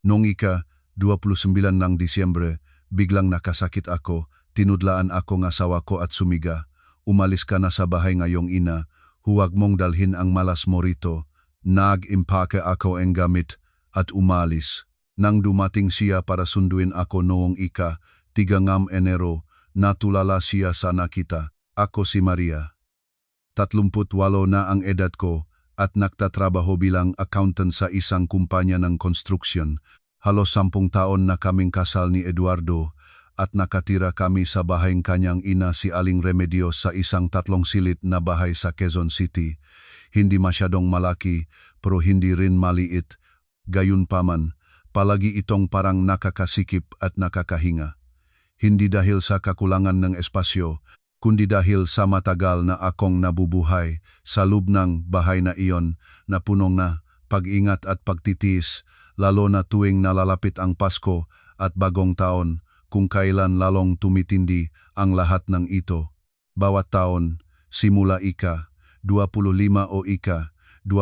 Noong 29 ng Disyembre, biglang nakasakit ako, tinudlaan ako ng asawa ko at sumiga. Umalis ka na sa bahay ngayong ina, huwag mong dalhin ang malas mo rito. Nag-impake ako ang gamit at umalis. Nang dumating siya para sunduin ako noong 3 Enero, natulala siya sa nakita. Ako si Maria. 38 na ang edad ko at nagtatrabaho bilang accountant sa isang kumpanya ng construction. Halos 10 taon na kaming kasal ni Eduardo at nakatira kami sa bahayng kanyang ina si Aling Remedios sa isang 3 silid na bahay sa Quezon City. Hindi masyadong malaki pero hindi rin maliit. Gayunpaman, palagi itong parang nakakasikip at nakakahinga. Hindi dahil sa kakulangan ng espasyo, kundi dahil sa matagal na akong nabubuhay sa loob ng bahay na iyon na punong na pag-ingat at pagtitiis, lalo na tuwing nalalapit ang Pasko at Bagong Taon, kung kailan lalong tumitindi ang lahat ng ito. Bawat taon, simula 25 o 26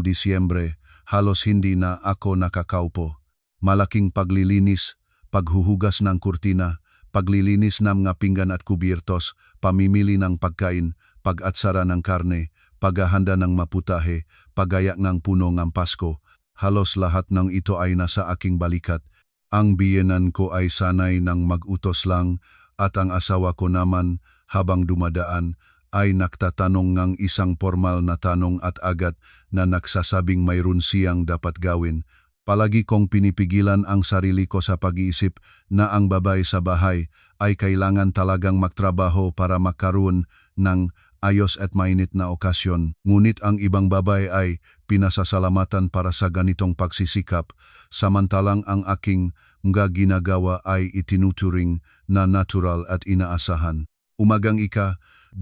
Disyembre, halos hindi na ako nakakaupo. Malaking paglilinis, paghuhugas ng kurtina, paglilinis ng mga pinggan at kubiertos, pamimili ng pagkain, pag-atsara ng karne, paghahanda ng maputahe, pagayak ng puno ng Pasko, halos lahat ng ito ay nasa aking balikat. Ang biyenan ko ay sanay ng mag-utos lang at ang asawa ko naman habang dumadaan ay nagtatanong ng isang formal na tanong at agad na nagsasabing mayroon siyang dapat gawin. Palagi kong pinipigilan ang sarili ko sa pag-iisip na ang babae sa bahay ay kailangan talagang magtrabaho para makaroon ng ayos at mainit na okasyon. Ngunit ang ibang babae ay pinasasalamatan para sa ganitong pagsisikap, samantalang ang aking mga ginagawa ay itinuturing na natural at inaasahan. Umagang 29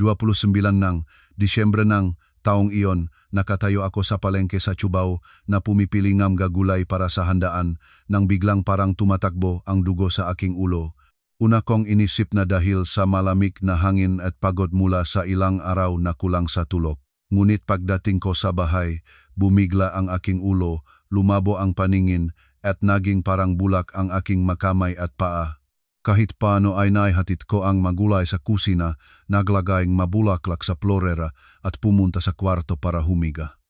ng Disyembre ng taong iyon, nakatayo ako sa palengke sa Cubao na pumipili ng gagulay para sa handaan nang biglang parang tumatakbo ang dugo sa aking ulo. Una kong inisip na dahil sa malamig na hangin at pagod mula sa ilang araw na kulang sa tulog. Ngunit pagdating ko sa bahay, bumigla ang aking ulo, lumabo ang paningin at naging parang bulak ang aking makamay at paa. Kahit paano ay naihatid ko ang magulay sa kusina, naglagayng mabulaklak sa florera at pumunta sa kwarto para humiga.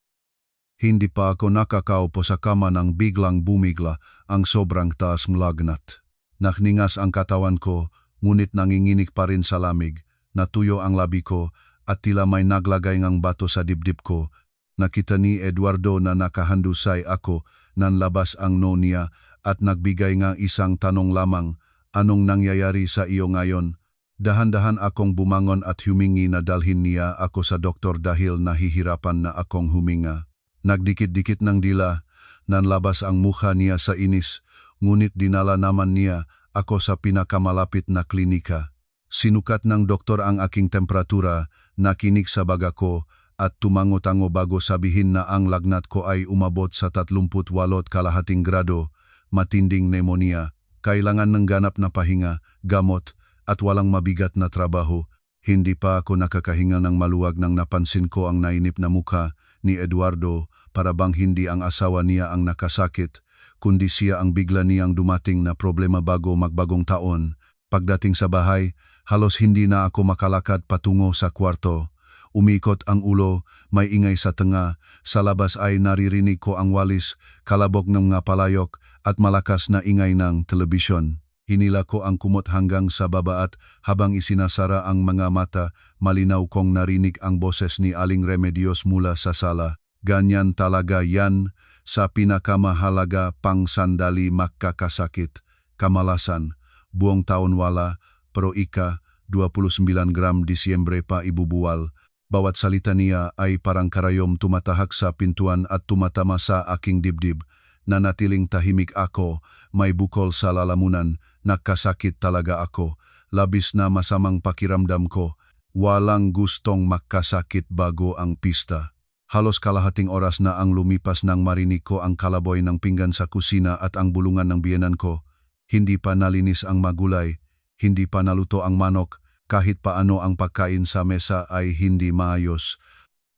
Hindi pa ako nakakaupo sa kama nang biglang bumigla ang sobrang taas ng lagnat. Nakningas ang katawan ko, ngunit nanginginig pa rin sa lamig, natuyo ang labi ko at tila may naglagay ng bato sa dibdib ko. Nakita ni Eduardo na nakahandusay ako nang labas ang nonia at nagbigay ng isang tanong lamang. Anong nangyayari sa iyo ngayon? Dahan-dahan akong bumangon at humingi na dalhin niya ako sa doktor dahil nahihirapan na akong huminga. Nagdikit-dikit ng dila, nanlabas ang mukha niya sa inis, ngunit dinala naman niya ako sa pinakamalapit na klinika. Sinukat ng doktor ang aking temperatura, nakinig sa baga ko at tumango-tango bago sabihin na ang lagnat ko ay umabot sa 38.5 grado, matinding pneumonia. Kailangan ng ganap na pahinga, gamot, at walang mabigat na trabaho. Hindi pa ako nakakahinga ng maluwag nang napansin ko ang nainip na mukha ni Eduardo para bang hindi ang asawa niya ang nakasakit, kundi siya ang bigla niyang dumating na problema bago magbagong taon. Pagdating sa bahay, halos hindi na ako makalakad patungo sa kwarto. Umikot ang ulo, may ingay sa tenga, sa labas ay naririnig ko ang walis, kalabog ng mga palayok at malakas na ingay ng telebisyon. Hinila ko ang kumot hanggang sa baba at habang isinasara ang mga mata, malinaw kong narinig ang boses ni Aling Remedios mula sa sala. Ganyan talaga yan, sa pinakamahalaga pang sandali makakasakit, kamalasan, buong taon wala, pero 29 Disyembre pa ibubuwal. Bawat salita niya ay parang karayom tumatahak sa pintuan at tumatama sa aking dibdib. Nanatiling tahimik ako, may bukol sa lalamunan, nakasakit talaga ako, labis na masamang pakiramdam ko, walang gustong makasakit bago ang pista. Halos kalahating oras na ang lumipas nang marinig ko ang kalaboy ng pinggan sa kusina at ang bulungan ng biyenan ko. Hindi pa nalinis ang magulay, hindi pa naluto ang manok, kahit paano ang pagkain sa mesa ay hindi maayos.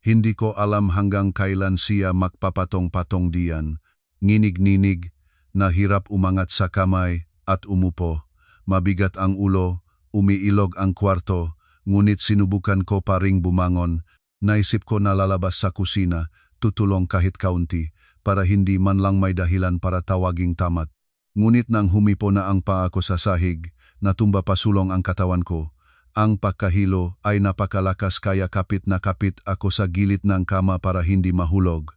Hindi ko alam hanggang kailan siya magpapatong-patong diyan. Nginig-ninig, Nahirap umangat sa kamay at umupo. Mabigat ang ulo, umiilog ang kwarto, ngunit sinubukan ko pa ring bumangon. Naisip ko na lalabas sa kusina, tutulong kahit kaunti, para hindi man lang may dahilan para tawaging tamat. Ngunit nang humipo na ang paa ko sa sahig, natumba pasulong ang katawan ko. Ang pagkahilo ay napakalakas kaya kapit na kapit ako sa gilid ng kama para hindi mahulog.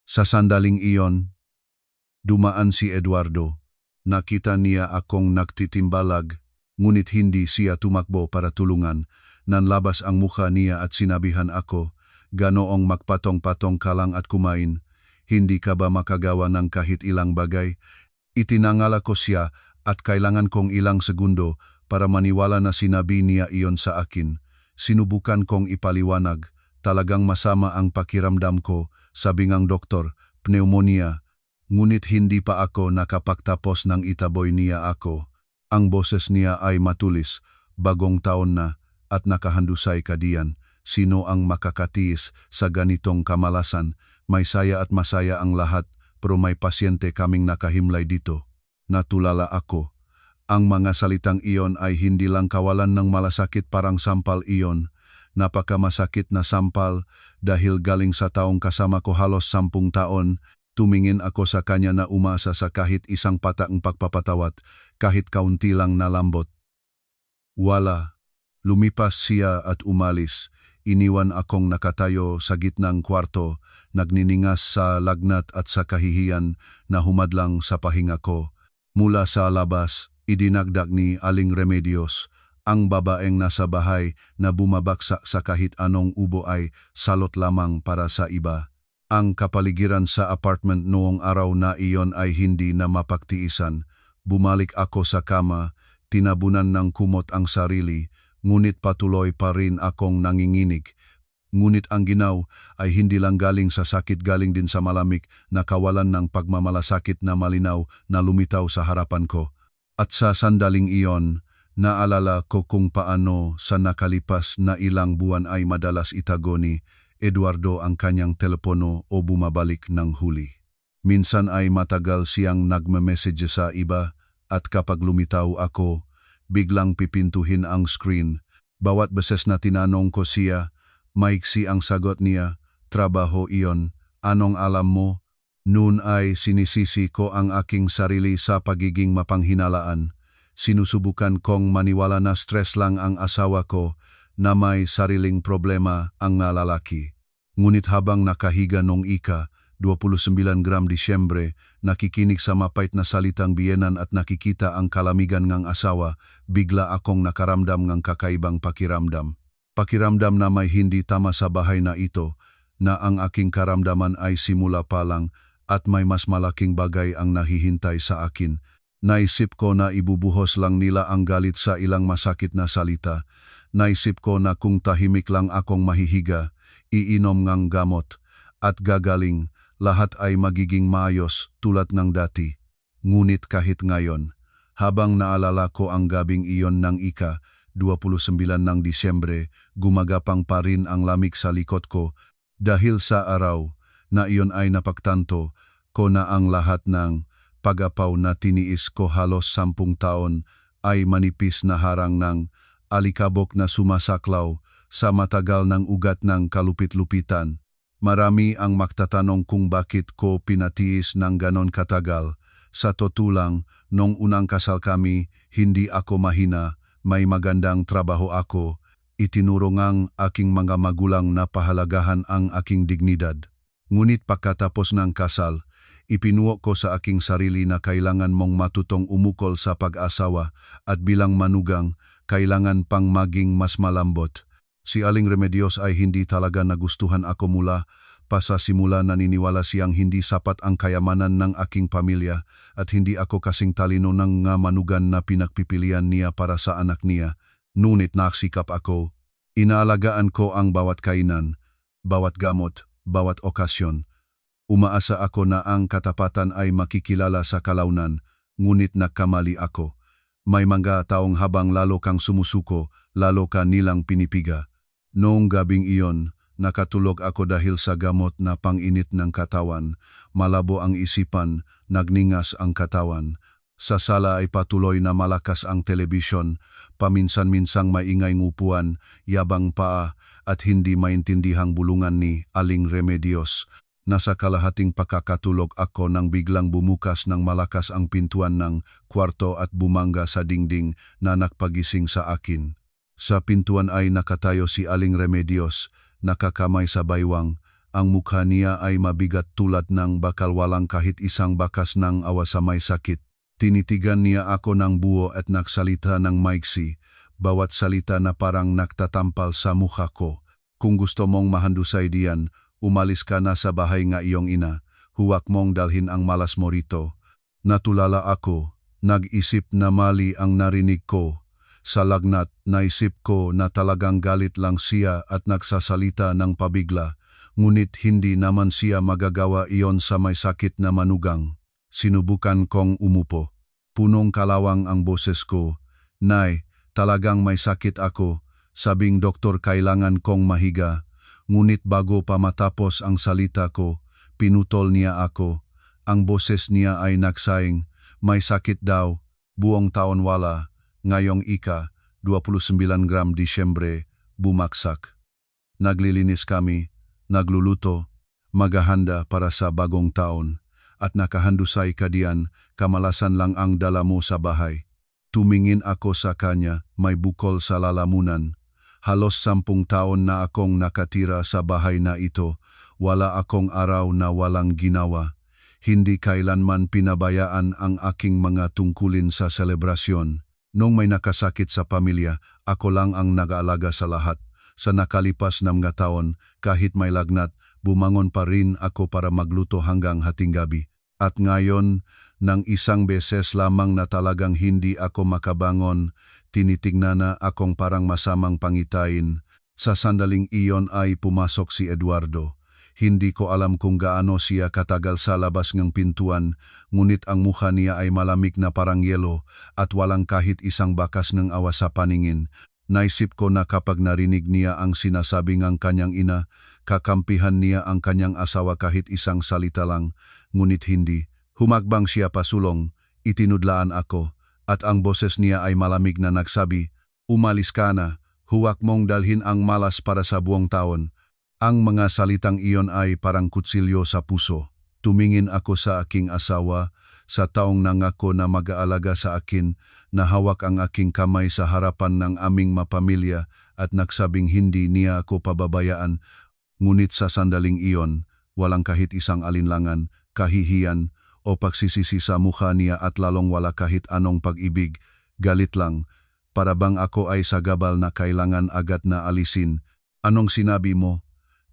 Sa sandaling iyon, dumaan si Eduardo. Nakita niya akong nagtitimbalag, ngunit hindi siya tumakbo para tulungan. Nanlabas ang mukha niya at sinabihan ako, "Ganoong magpatong-patong ka lang at kumain, hindi ka ba makagawa ng kahit ilang bagay?" Itinangala ko siya at kailangan kong ilang segundo para maniwala na sinabi niya iyon sa akin. Sinubukan kong ipaliwanag, talagang masama ang pakiramdam ko, sabi ng doktor, pneumonia. Ngunit hindi pa ako nakapagtapos ng itaboy niya ako. Ang boses niya ay matulis, bagong taon na, at nakahandusay ka diyan. Sino ang makakatiis sa ganitong kamalasan? May saya at masaya ang lahat, pero may pasyente kaming nakahimlay dito. Natulala ako. Ang mga salitang iyon ay hindi lang kawalan ng malasakit, parang sampal iyon. Napakamasakit na sampal dahil galing sa taong kasama ko halos 10 taon. Tumingin ako sa kanya na umasa sa kahit isang patang pagpapatawad, kahit kaunti lang na lambot. Wala. Lumipas siya at umalis. Iniwan akong nakatayo sa gitnang kwarto, nagniningas sa lagnat at sa kahihiyan na humadlang sa pahinga ko. Mula sa labas, idinagdag ni Aling Remedios, ang babaeng nasa bahay na bumabaksak sa kahit anong ubo ay salot lamang para sa iba. Ang kapaligiran sa apartment noong araw na iyon ay hindi na mapagtiisan. Bumalik ako sa kama, tinabunan ng kumot ang sarili, ngunit patuloy pa rin akong nanginginig. Ngunit ang ginaw ay hindi lang galing sa sakit, galing din sa malamig na kawalan ng pagmamalasakit na malinaw na lumitaw sa harapan ko. At sa sandaling iyon, naalala ko kung paano sa nakalipas na ilang buwan ay madalas itago ni Eduardo ang kanyang telepono o bumabalik ng huli. Minsan ay matagal siyang nagme-message sa iba at kapag lumitaw ako, biglang pipintuhin ang screen. Bawat beses na tinanong ko siya, maiksi ang sagot niya, "Trabaho iyon, anong alam mo?" Noon ay sinisisi ko ang aking sarili sa pagiging mapanghinalaan. Sinusubukan kong maniwala na stress lang ang asawa ko, na may sariling problema ang lalaki. Ngunit habang nakahiga nung 29 Disyembre, nakikinig sa mapait na salitang biyenan at nakikita ang kalamigan ng asawa, bigla akong nakaramdam ng kakaibang pakiramdam. Pakiramdam na may hindi tama sa bahay na ito, na ang aking karamdaman ay simula pa lang at may mas malaking bagay ang nahihintay sa akin. Naisip ko na ibubuhos lang nila ang galit sa ilang masakit na salita. Naisip ko na kung tahimik lang akong mahihiga, iinom ng gamot, at gagaling, lahat ay magiging maayos tulad ng dati. Ngunit kahit ngayon, habang naalala ko ang gabing iyon ng 29 ng Disyembre, gumagapang pa rin ang lamig sa likod ko dahil sa araw na iyon ay napagtanto ko na ang lahat ng pag-apaw na tiniis ko halos 10 taon ay manipis na harang ng alikabok na sumasaklaw sa matagal ng ugat ng kalupit-lupitan. Marami ang magtatanong kung bakit ko pinatiis ng ganon katagal. Sa totoo lang, nung unang kasal kami, hindi ako mahina, may magandang trabaho ako. Itinuro ngang aking mga magulang na pahalagahan ang aking dignidad. Ngunit pagkatapos ng kasal, ipinuo ko sa aking sarili na kailangan mong matutong umukol sa pag-asawa at bilang manugang, kailangan pang maging mas malambot. Si Aling Remedios ay hindi talaga nagustuhan ako mula pa sa simula. Naniniwala siyang hindi sapat ang kayamanan ng aking pamilya at hindi ako kasing talino ng nga manugan na pinagpipilian niya para sa anak niya. Ngunit naksikap ako. Inaalagaan ko ang bawat kainan, bawat gamot, bawat okasyon. Umaasa ako na ang katapatan ay makikilala sa kalaunan, ngunit nagkamali ako. May mga taong habang lalo kang sumusuko, lalo ka nilang pinipiga. Noong gabing iyon, Nakatulog ako dahil sa gamot na panginit ng katawan. Malabo ang isipan, nagningas ang katawan. Sa sala ay patuloy na malakas ang telebisyon. Paminsan-minsang maingay ngupuan, yabang paa at hindi maintindihang bulungan ni Aling Remedios. Nasa kalahating pakakatulog ako nang biglang bumukas ng malakas ang pintuan ng kwarto at bumangga sa dingding na nagpagising sa akin. Sa pintuan ay nakatayo si Aling Remedios, nakakamay sa baywang. Ang mukha niya ay mabigat tulad ng bakal walang kahit isang bakas ng awa sa may sakit. Tinitigan niya ako ng buo at nagsalita ng maiksi, bawat salita na parang nagtatampal sa mukha ko. Kung gusto mong mahandusay diyan, umalis ka na sa bahay nga iyong ina, huwag mong dalhin ang malas mo rito. Natulala ako, nag-isip na mali ang narinig ko. Sa lagnat, naisip ko na talagang galit lang siya at nagsasalita ng pabigla, ngunit hindi naman siya magagawa iyon sa may sakit na manugang. Sinubukan kong umupo. Punong kalawang ang boses ko. Nay, talagang may sakit ako. Sabing doktor kailangan kong mahiga. Ngunit bago pa matapos ang salita ko, pinutol niya ako. Ang boses niya ay nagsaing, may sakit daw, buong taon wala. Ngayong 29 Disyembre, bumaksak. Naglilinis kami, nagluluto, maghahanda para sa bagong taon. At nakahandusay ka diyan, kamalasan lang ang dala mo sa bahay. Tumingin ako sa kanya, may bukol sa lalamunan. Halos 10 taon na akong nakatira sa bahay na ito, wala akong araw na walang ginawa. Hindi kailanman pinabayaan ang aking mga tungkulin sa selebrasyon. Nung may nakasakit sa pamilya, ako lang ang nag-aalaga sa lahat. Sa nakalipas na mga taon, kahit may lagnat, bumangon pa rin ako para magluto hanggang hating gabi. At ngayon, nang isang beses lamang na talagang hindi ako makabangon, tinitingnan na akong parang masamang pangitain. Sa sandaling iyon ay pumasok si Eduardo. Hindi ko alam kung gaano siya katagal sa labas ng pintuan, ngunit ang mukha niya ay malamig na parang yelo at walang kahit isang bakas ng awa sa paningin. Naisip ko na kapag narinig niya ang sinasabi ng kanyang ina, kakampihan niya ang kanyang asawa kahit isang salita lang, ngunit hindi. Humagbang siya pasulong, itinudlaan ako, at ang boses niya ay malamig na nagsabi, "Umalis ka na, huwag mong dalhin ang malas para sa buong taon." Ang mga salitang iyon ay parang kutsilyo sa puso. Tumingin ako sa aking asawa, sa taong nangako na mag-aalaga sa akin, na hawak ang aking kamay sa harapan ng aming mapamilya at nagsabing hindi niya ako pababayaan. Ngunit sa sandaling iyon, walang kahit isang alinlangan, kahihiyan o pagsisisi sa mukha niya at lalong wala kahit anong pag-ibig, galit lang. Para bang ako ay sagabal na kailangan agad na alisin. "Anong sinabi mo?"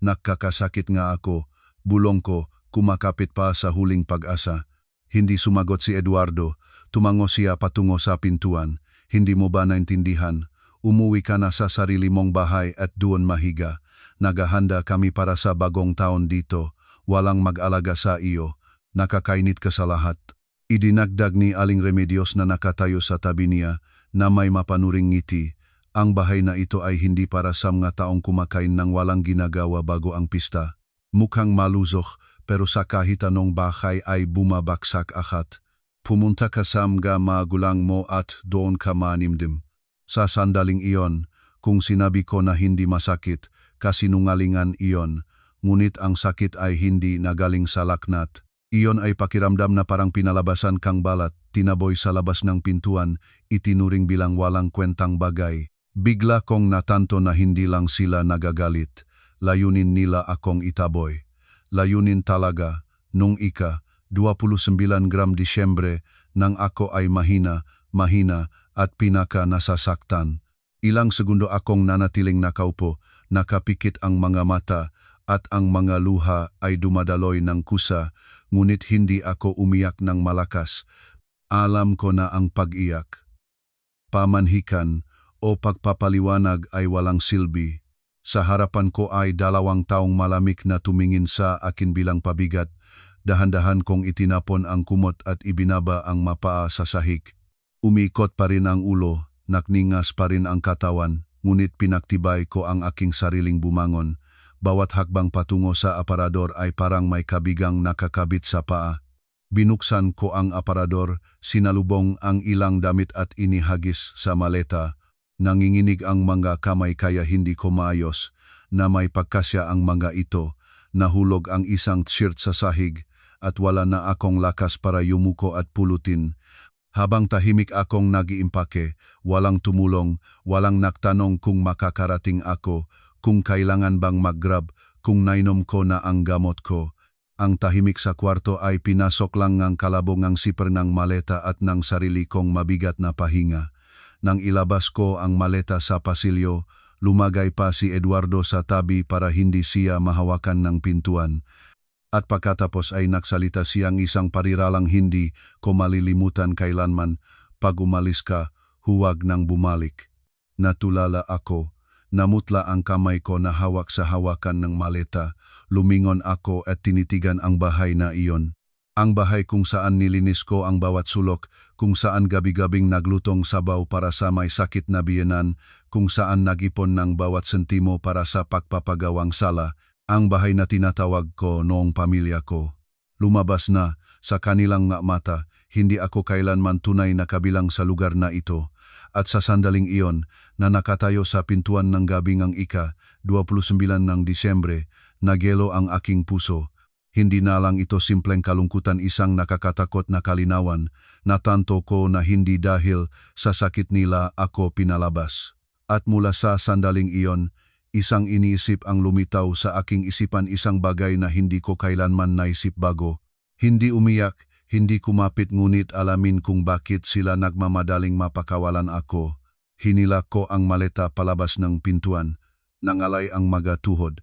"Nakakasakit nga ako," bulong ko, kumakapit pa sa huling pag-asa. Hindi sumagot si Eduardo. Tumango siya patungo sa pintuan. "Hindi mo ba naintindihan? Umuwi ka na sa sarili mong bahay at doon mahiga. Naghahanda kami para sa bagong taon dito. Walang mag-alaga sa iyo. Nakakainit ka sa lahat." Idinagdag ni Aling Remedios na nakatayo sa tabi niya na may mapanuring ngiti. Ang bahay na ito ay hindi para sa mga taong kumakain ng walang ginagawa bago ang pista. Mukhang malusok, pero sa kahit anong bahay ay bumabaksak akat. Pumunta ka sa mga magulang mo at doon ka manimdim. Sa sandaling iyon, kung sinabi ko na hindi masakit, kasinungalingan iyon, ngunit ang sakit ay hindi nagaling sa laknat. Iyon ay pakiramdam na parang pinalabasan kang balat, tinaboy sa labas ng pintuan, itinuring bilang walang kwentang bagay. Bigla kong natanto na hindi lang sila nagagalit, layunin nila akong itaboy. Layunin talaga, nung 29 Disyembre, nang ako ay mahina at pinaka nasasaktan. Ilang segundo akong nanatiling nakaupo, nakapikit ang mga mata at ang mga luha ay dumadaloy ng kusa, ngunit hindi ako umiyak ng malakas. Alam ko na ang pag-iyak, pamanhikan o pagpapaliwanag ay walang silbi. Sa harapan ko ay 2 taong malamig na tumingin sa akin bilang pabigat. Dahan-dahan kong itinapon ang kumot at ibinaba ang mapaa sa sahig. Umikot pa rin ang ulo, nakningas pa rin ang katawan, ngunit pinaktibay ko ang aking sariling bumangon. Bawat hakbang patungo sa aparador ay parang may kabigang nakakabit sa paa. Binuksan ko ang aparador, sinalubong ang ilang damit at inihagis sa maleta. Nanginginig ang mga kamay kaya hindi ko maayos na may pagkasya ang mga ito. Nahulog ang isang shirt sa sahig at wala na akong lakas para yumuko at pulutin. Habang tahimik akong nag-iimpake, walang tumulong, walang nagtanong kung makakarating ako, kung kailangan bang mag-grab, kung nainom ko na ang gamot ko. Ang tahimik sa kwarto ay pinasok lang ng kalabong ang siper ng maleta at ng sarili kong mabigat na pahinga. Nang ilabas ko ang maleta sa pasilyo, lumagay pa si Eduardo sa tabi para hindi siya mahawakan ng pintuan. At pagkatapos ay nagsalita siyang isang pariralang hindi ko malilimutan kailanman, pag umalis ka, huwag nang bumalik. Natulala ako, namutla ang kamay ko na hawak sa hawakan ng maleta, lumingon ako at tinitigan ang bahay na iyon. Ang bahay kung saan nilinis ko ang bawat sulok, kung saan gabi-gabing naglutong sabaw para sa may sakit na biyenan, kung saan nag-ipon ng bawat sentimo para sa pagpapagawang sala, ang bahay na tinatawag ko noong pamilya ko. Lumabas na, sa kanilang nga mata, hindi ako kailanman tunay na kabilang sa lugar na ito. At sa sandaling iyon, na nakatayo sa pintuan ng gabing ang ika-29 ng Disyembre, nagyelo ang aking puso. Hindi na lang ito simpleng kalungkutan, isang nakakatakot na kalinawan, natanto ko na hindi dahil sa sakit nila ako pinalabas. At mula sa sandaling iyon, isang iniisip ang lumitaw sa aking isipan, isang bagay na hindi ko kailanman naisip bago. Hindi umiyak, hindi kumapit, ngunit alamin kung bakit sila nagmamadaling mapakawalan ako. Hinila ko ang maleta palabas ng pintuan. Nangalay ang mga tuhod.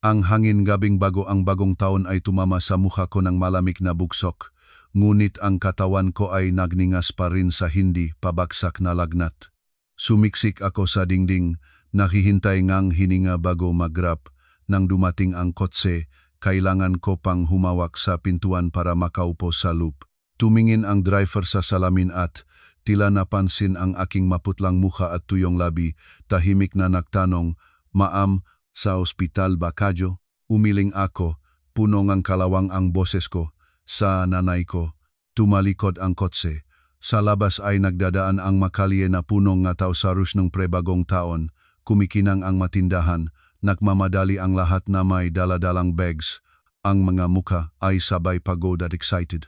Ang hangin gabing bago ang bagong taon ay tumama sa mukha ko ng malamig na buksok. Ngunit ang katawan ko ay nagningas pa rin sa hindi pabagsak na lagnat. Sumiksik ako sa dingding. Nakihintay ngang hininga bago mag-grab. Nang dumating ang kotse, kailangan ko pang humawak sa pintuan para makaupo sa loop. Tumingin ang driver sa salamin at tila napansin ang aking maputlang mukha at tuyong labi. Tahimik na nagtanong, "Ma'am, sa ospital ba kayo?" Umiling ako, puno ngang kalawang ang boses ko. Sa nanay ko. Tumalikod ang kotse. Sa labas ay nagdadaan ang makalye na punong nga tao sa rush ng prebagong taon. Kumikinang ang matindahan, nagmamadali ang lahat na may daladalang bags. Ang mga muka ay sabay pagod at excited.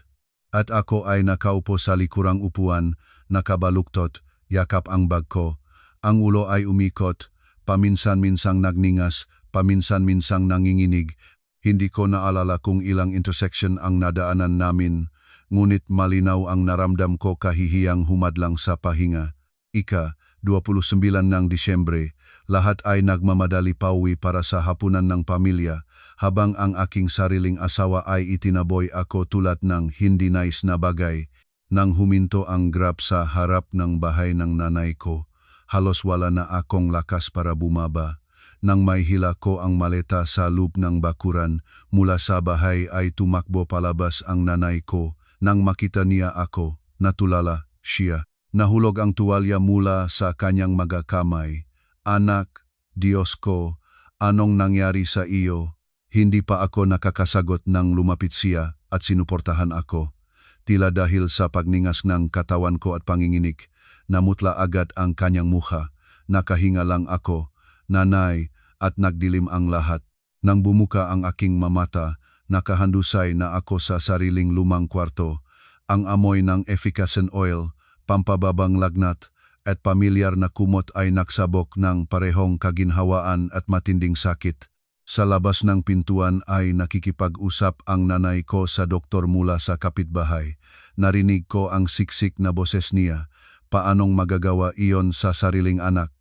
At ako ay nakaupo sa likurang upuan, nakabaluktot, yakap ang bag ko. Ang ulo ay umikot, paminsan-minsang nagningas, paminsan-minsang nanginginig. Hindi ko naalala kung ilang intersection ang nadaanan namin, ngunit malinaw ang naramdam ko, kahihiyang humadlang sa pahinga. Ika-29 ng Disyembre, lahat ay nagmamadali pauwi para sa hapunan ng pamilya, habang ang aking sariling asawa ay itinaboy ako tulad ng hindi nais na bagay. Nang huminto ang grab sa harap ng bahay ng nanay ko, halos wala na akong lakas para bumaba. Nang maihila ko ang maleta sa loob ng bakuran, mula sa bahay ay tumakbo palabas ang nanay ko. Nang makita niya ako, natulala siya. Nahulog ang tuwalya mula sa kanyang mga kamay. "Anak, Diyos ko, anong nangyari sa iyo?" Hindi pa ako nakakasagot nang lumapit siya at sinuportahan ako. Tila dahil sa pagningas ng katawan ko at panginginig, namutla agad ang kanyang mukha. Nakahinga lang ako, "Nanay," at nagdilim ang lahat. Nang bumuka ang aking mamata, nakahandusay na ako sa sariling lumang kwarto. Ang amoy ng efficacent oil, pampababang lagnat, at pamilyar na kumot ay nagsabok ng parehong kaginhawaan at matinding sakit. Sa labas ng pintuan ay nakikipag-usap ang nanay ko sa doktor mula sa kapitbahay. Narinig ko ang siksik na boses niya. Paanong magagawa iyon sa sariling anak?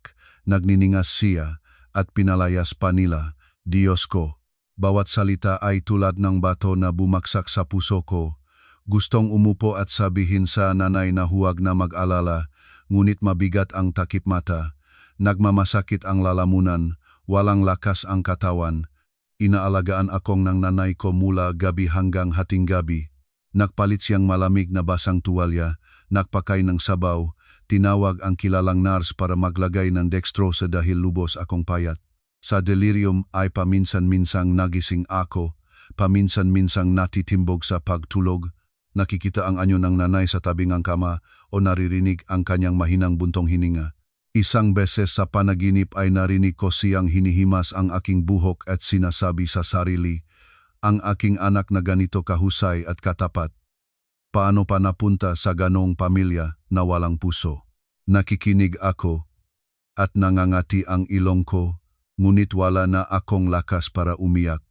Nagniningas siya at pinalayas pa nila. Diyos ko, bawat salita ay tulad ng bato na bumaksak sa puso ko. Gustong umupo at sabihin sa nanay na huwag na mag-alala, ngunit mabigat ang takip mata. Nagmamasakit ang lalamunan, walang lakas ang katawan. Inaalagaan akong ng nanay ko mula gabi hanggang hating gabi. Nagpalit siyang malamig na basang tuwalya, nagpakay ng sabaw, tinawag ang kilalang nurse para maglagay ng dextrose dahil lubos akong payat. Sa delirium ay paminsan-minsang nagising ako, paminsan-minsang natitimbog sa pagtulog, nakikita ang anyo ng nanay sa tabing ng kama o naririnig ang kanyang mahinang buntong hininga. Isang beses sa panaginip ay narinig ko siyang hinihimas ang aking buhok at sinasabi sa sarili, ang aking anak na ganito kahusay at katapat. Paano pa napunta sa ganong pamilya na walang puso? Nakikinig ako at nangangati ang ilong ko, ngunit wala na akong lakas para umiyak.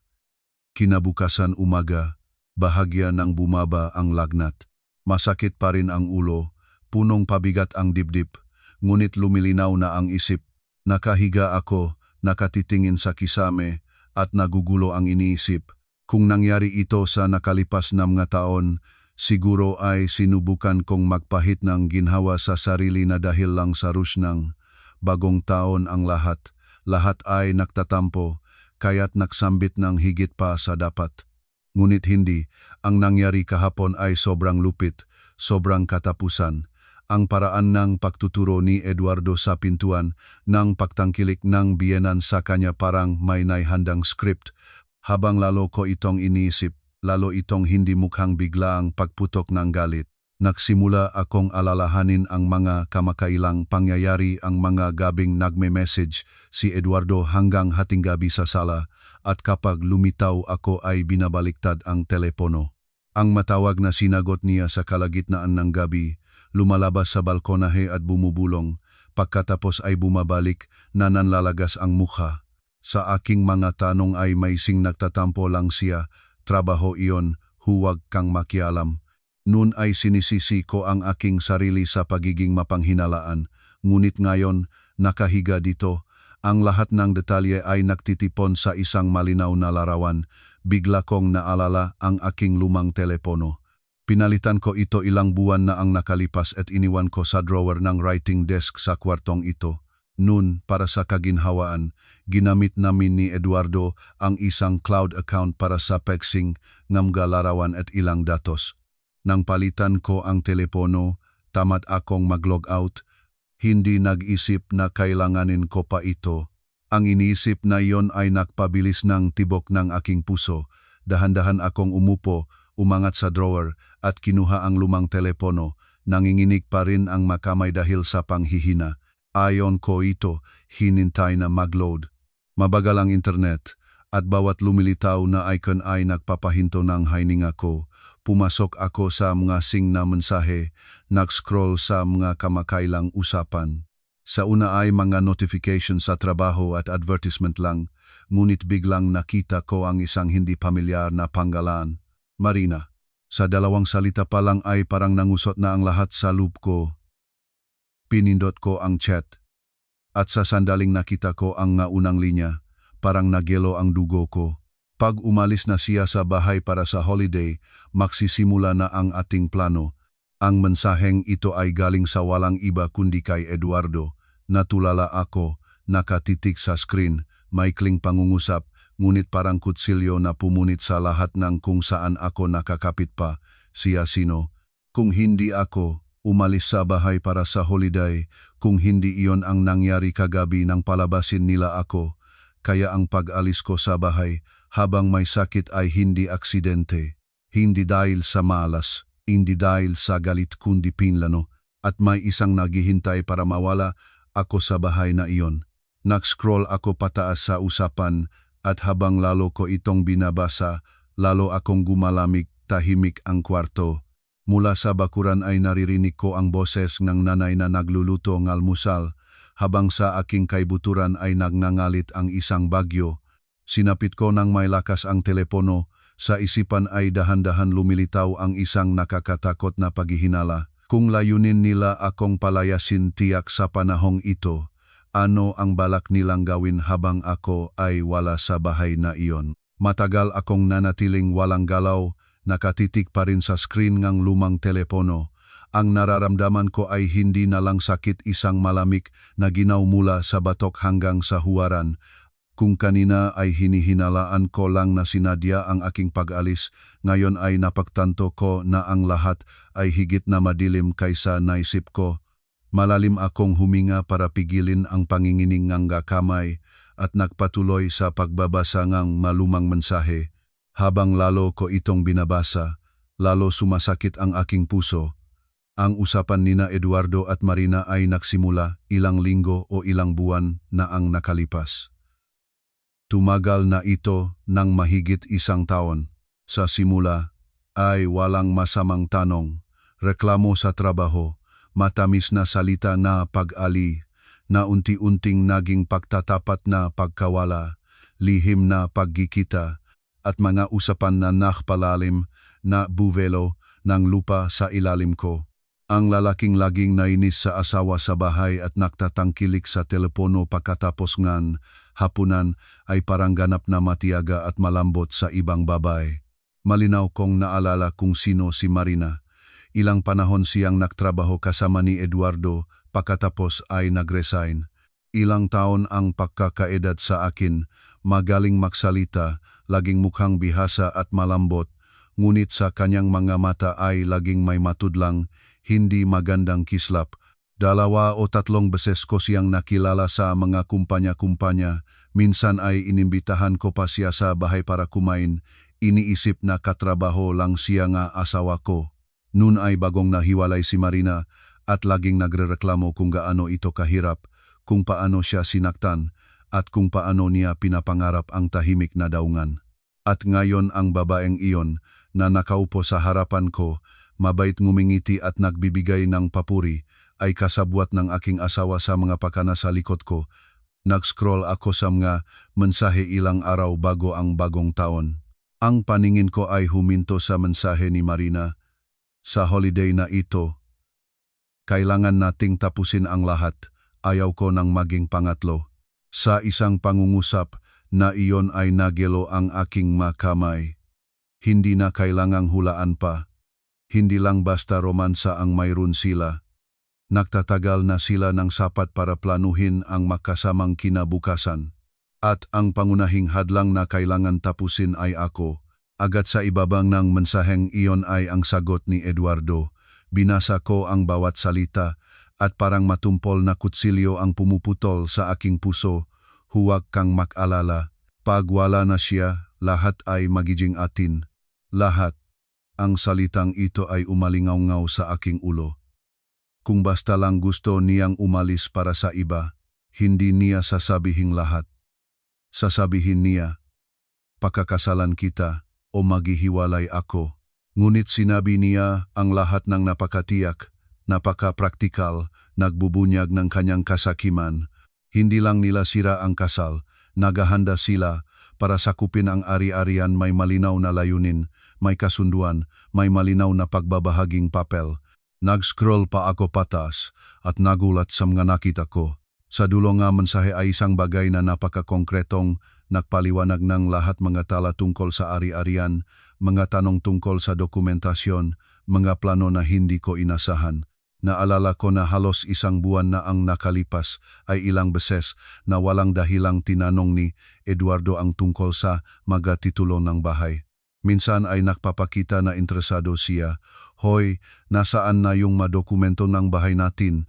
Kinabukasan umaga, bahagya nang bumaba ang lagnat. Masakit pa rin ang ulo, punong pabigat ang dibdib, ngunit lumilinaw na ang isip. Nakahiga ako, nakatitingin sa kisame, at nagugulo ang iniisip. Kung nangyari ito sa nakalipas na mga taon, siguro ay sinubukan kong magpahit ng ginhawa sa sarili na dahil lang sa rush ng bagong taon ang lahat. Lahat ay nagtatampo, kaya't nagsambit ng higit pa sa dapat. Ngunit hindi, ang nangyari kahapon ay sobrang lupit, sobrang katapusan. Ang paraan ng pagtuturo ni Eduardo sa pintuan ng pagtangkilik ng biyenan sa kanya parang may naihandang script. Habang lalo ko itong iniisip, lalo itong hindi mukhang biglaang pagputok ng galit. Nagsimula akong alalahanin ang mga kamakailang pangyayari, ang mga gabing nagme-message si Eduardo hanggang hating gabi sa sala, at kapag lumitaw ako ay binabaliktad ang telepono. Ang matawag na sinagot niya sa kalagitnaan ng gabi, lumalabas sa balkonahe at bumubulong, pagkatapos ay bumabalik na nanlalagas ang mukha. Sa aking mga tanong ay maising nagtatampo lang siya, trabaho iyon, huwag kang makialam. Noon ay sinisisi ko ang aking sarili sa pagiging mapanghinalaan, ngunit ngayon, nakahiga dito, ang lahat ng detalye ay nagtitipon sa isang malinaw na larawan. Bigla kong naalala ang aking lumang telepono. Pinalitan ko ito ilang buwan na ang nakalipas at iniwan ko sa drawer ng writing desk sa kwartong ito. Noon, para sa kaginhawaan, ginamit namin ni Eduardo ang isang cloud account para sa texting, ngamga larawan at ilang datos. Nang palitan ko ang telepono, tamad akong mag-log out, hindi nag-isip na kailanganin ko pa ito. Ang iniisip na iyon ay nakpabilis ng tibok ng aking puso. Dahan-dahan akong umupo, umangat sa drawer at kinuha ang lumang telepono. Nanginginig pa rin ang makamay dahil sa panghihina. Ayon ko ito, hinintay na mag-load. Mabagal ang internet at bawat lumilitaw na icon ay nagpapahinto ng hininga ko. Pumasok ako sa mga sing na mensahe, nag-scroll sa mga kamakailang usapan. Sa una ay mga notification sa trabaho at advertisement lang, ngunit biglang nakita ko ang isang hindi pamilyar na panggalan. Marina. Sa dalawang salita pa lang ay parang nangusot na ang lahat sa loob ko. Pinindot ko ang chat. At sa sandaling nakita ko ang unang linya, parang nagyelo ang dugo ko. Pag umalis na siya sa bahay para sa holiday, magsisimula na ang ating plano. Ang mensaheng ito ay galing sa walang iba kundi kay Eduardo. Natulala ako, nakatitik sa screen, maikling pangungusap, ngunit parang kutsilyo na pumunit sa lahat ng kung saan ako nakakapit pa. Siya sino? Kung hindi ako umalis sa bahay para sa holiday, kung hindi iyon ang nangyari kagabi nang palabasin nila ako, kaya ang pag-alis ko sa bahay habang may sakit ay hindi aksidente, hindi dahil sa malas, hindi dahil sa galit kundi pinlano, at may isang naghihintay para mawala ako sa bahay na iyon. Nag-scroll ako pataas sa usapan at habang lalo ko itong binabasa, lalo akong gumalamig, tahimik ang kwarto. Mula sa bakuran ay naririnig ko ang boses ng nanay na nagluluto ng almusal, habang sa aking kaibuturan ay nagngangalit ang isang bagyo. Sinapit ko ng may lakas ang telepono, sa isipan ay dahan-dahan lumilitaw ang isang nakakatakot na paghihinala. Kung layunin nila akong palayasin tiyak sa panahong ito, ano ang balak nilang gawin habang ako ay wala sa bahay na iyon? Matagal akong nanatiling walang galaw, nakatitik pa rin sa screen ng lumang telepono. Ang nararamdaman ko ay hindi na lang sakit, isang malamig na ginaw mula sa batok hanggang sa huwaran. Kung kanina ay hinihinalaan ko lang na sinadya ang aking pag-alis, ngayon ay napagtanto ko na ang lahat ay higit na madilim kaysa naisip ko. Malalim akong huminga para pigilin ang pangingining ng kamay at nagpatuloy sa pagbabasa ng malumang mensahe. Habang lalo ko itong binabasa, lalo sumasakit ang aking puso. Ang usapan nina Eduardo at Marina ay nagsimula ilang linggo o ilang buwan na ang nakalipas. Tumagal na ito ng mahigit isang taon. Sa simula ay walang masamang tanong, reklamo sa trabaho, matamis na salita na pag-ali, na unti-unting naging pagtatapat na pagkawala, lihim na paggikita, at mga usapan na nakpalalim na buvelo ng lupa sa ilalim ko. Ang lalaking laging nainis sa asawa sa bahay at nagtatangkilik sa telepono pagkatapos ngan hapunan ay parang ganap na matiyaga at malambot sa ibang babae. Malinaw kong naalala kung sino si Marina. Ilang panahon siyang nagtrabaho kasama ni Eduardo pagkatapos ay nagresign. Ilang taon ang pagkakaedad sa akin, magaling magsalita, laging mukhang bihasa at malambot, ngunit sa kanyang mga mata ay laging may matudlang, hindi magandang kislap. 2 o 3 beses ko siyang nakilala sa mga kumpanya-kumpanya. Minsan ay inimbitahan ko pa siya sa bahay para kumain. Iniisip na katrabaho lang siya nga asawa ko. Noon ay bagong nahiwalay si Marina at laging nagrereklamo kung gaano ito kahirap, kung paano siya sinaktan, at kung paano niya pinapangarap ang tahimik na daungan. At ngayon ang babaeng iyon na nakaupo sa harapan ko, mabait ngumingiti at nagbibigay ng papuri, ay kasabwat ng aking asawa sa mga pakana sa likod ko. Nag-scroll ako sa mga mensahe ilang araw bago ang bagong taon. Ang paningin ko ay huminto sa mensahe ni Marina. Sa holiday na ito, kailangan nating tapusin ang lahat, ayaw ko nang maging pangatlo. Sa isang pangungusap na iyon ay nagelo ang aking makamay. Hindi na kailangang hulaan pa. Hindi lang basta romansa ang mayroon sila. Nagtatagal na sila ng sapat para planuhin ang makasamang kinabukasan. At ang pangunahing hadlang na kailangan tapusin ay ako. Agad sa ibabang ng mensaheng iyon ay ang sagot ni Eduardo. Binasa ko ang bawat salita at parang matumpol na kutsilyo ang pumuputol sa aking puso. Huwag kang mag-alala. Pag wala na siya, lahat ay magiging atin. Lahat. Ang salitang ito ay umalingaw-ngaw sa aking ulo. Kung basta lang gusto niyang umalis para sa iba, hindi niya sasabihin lahat. Sasabihin niya, pakakasalan kita o maghihiwalay ako. Ngunit sinabi niya ang lahat ng napakatiyak, napaka-praktikal, nagbubunyag ng kanyang kasakiman. Hindi lang nila sira ang kasal, naghahanda sila para sakupin ang ari-arian. May malinaw na layunin, may kasunduan, may malinaw na pagbabahaging papel. Nag-scroll pa ako patas at nagulat sa mga nakita ko. Sa dulo nga mensahe ay isang bagay na napaka-konkretong nagpaliwanag ng lahat, mga tala tungkol sa ari-arian, mga tanong tungkol sa dokumentasyon, mga plano na hindi ko inasahan. Naalala ko na halos isang buwan na ang nakalipas ay ilang beses na walang dahilang tinanong ni Eduardo ang tungkol sa mga titulo ng bahay. Minsan ay nagpapakita na interesado siya. Hoy, nasaan na yung madokumento ng bahay natin?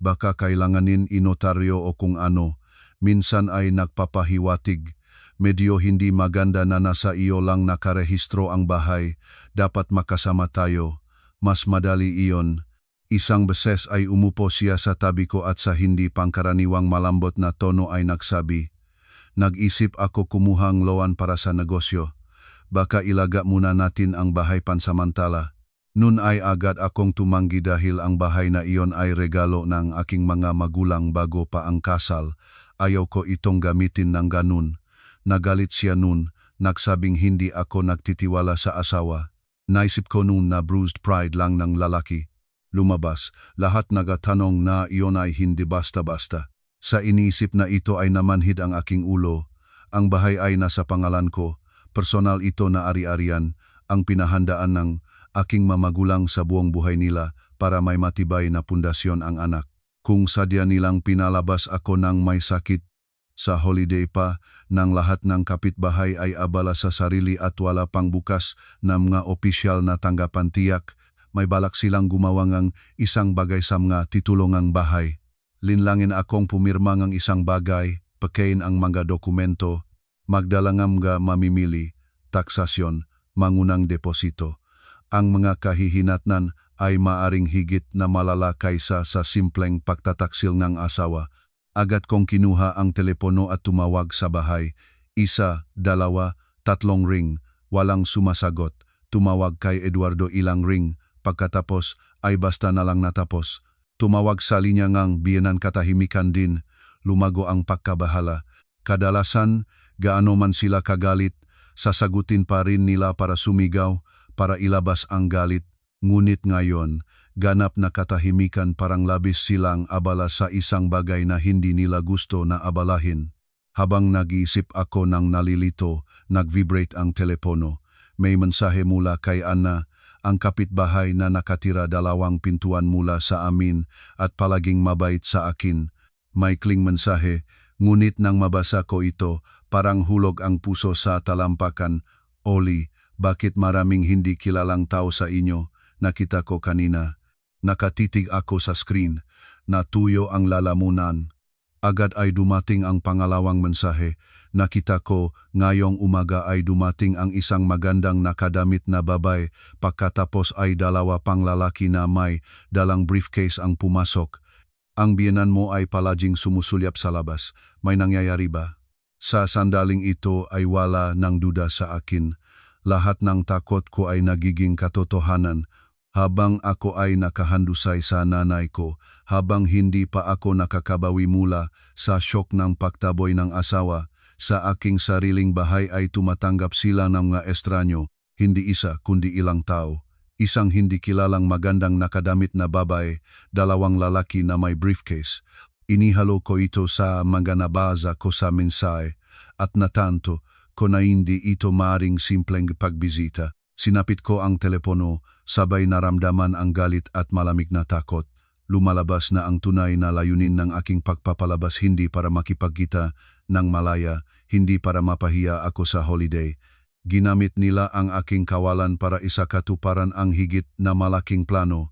Baka kailanganin inotaryo o kung ano. Minsan ay nagpapahiwatig. Medyo hindi maganda na nasa iyo lang nakarehistro ang bahay. Dapat makasama tayo. Mas madali iyon. Isang beses ay umupo siya sa tabi ko at sa hindi pangkaraniwang malambot na tono ay nagsabi, "Nag-isip ako kumuhang loan para sa negosyo. Baka ilaga muna natin ang bahay pansamantala." Noon ay agad akong tumanggi dahil ang bahay na iyon ay regalo ng aking mga magulang bago pa ang kasal. Ayaw ko itong gamitin ng ganun. Nagalit siya noon, nagsabing hindi ako nagtitiwala sa asawa. Naisip ko noon na bruised pride lang ng lalaki. Lumabas, lahat nagatanong na iyon ay hindi basta-basta. Sa iniisip na ito ay namanhid ang aking ulo. Ang bahay ay nasa pangalan ko. Personal ito na ari-arian, ang pinahandaan ng aking mamagulang sa buong buhay nila para may matibay na pundasyon ang anak. Kung sadya nilang pinalabas ako ng may sakit, sa holiday pa, ng lahat ng kapitbahay ay abala sa sarili at wala pang bukas na mga opisyal na tanggapan, tiyak, may balak silang gumawa ng isang bagay sa mga titulungang bahay. Linlangin akong pumirma ng isang bagay, pagkain ang mga dokumento, magdalangam nga mamimili, taksasyon, mangunang deposito. Ang mga kahihinatnan ay maaring higit na malala kaysa sa simpleng pagtataksil ng asawa. Agad kong kinuha ang telepono at tumawag sa bahay. 1, 2, 3 ring, walang sumasagot. Tumawag kay Eduardo ilang ring, pagkatapos ay basta na lang natapos. Tumawag sa linya ngang biyenan katahimikan din, lumago ang pagkabahala. Kadalasan, gaano man sila kagalit, sasagutin pa rin nila para sumigaw, para ilabas ang galit. Ngunit ngayon, ganap na katahimikan, parang labis silang abala sa isang bagay na hindi nila gusto na abalahin. Habang nag-iisip ako ng nalilito, nag-vibrate ang telepono. May mensahe mula kay Anna, ang kapitbahay na nakatira 2 pintuan mula sa amin at palaging mabait sa akin. Maikling mensahe, ngunit nang mabasa ko ito, parang hulog ang puso sa talampakan. Oli, bakit maraming hindi kilalang tao sa inyo? Nakita ko kanina. Nakatitig ako sa screen. Natuyo ang lalamunan. Agad ay dumating ang pangalawang mensahe. Nakita ko ngayong umaga ay dumating ang isang magandang nakadamit na babae. Pagkatapos ay 2 pang lalaki na may dalang briefcase ang pumasok. Ang biyenan mo ay palaging sumusulyap sa labas. May nangyayari ba? Sa sandaling ito ay wala ng duda sa akin. Lahat ng takot ko ay nagiging katotohanan. Habang ako ay nakahandusay sa nanay ko, habang hindi pa ako nakakabawi mula sa syok ng pagtaboy ng asawa, sa aking sariling bahay ay tumatanggap sila ng mga estranyo, hindi isa kundi ilang tao. Isang hindi kilalang magandang nakadamit na babae, 2 lalaki na may briefcase. Inihalo ko ito sa mga nabasa ko sa mensahe at natanto ko na hindi ito maring simpleng pagbisita. Sinapit ko ang telepono, sabay naramdaman ang galit at malamig na takot. Lumalabas na ang tunay na layunin ng aking pagpapalabas, hindi para makipagkita ng malaya, hindi para mapahiya ako sa holiday. Ginamit nila ang aking kawalan para isakatuparan ang higit na malaking plano.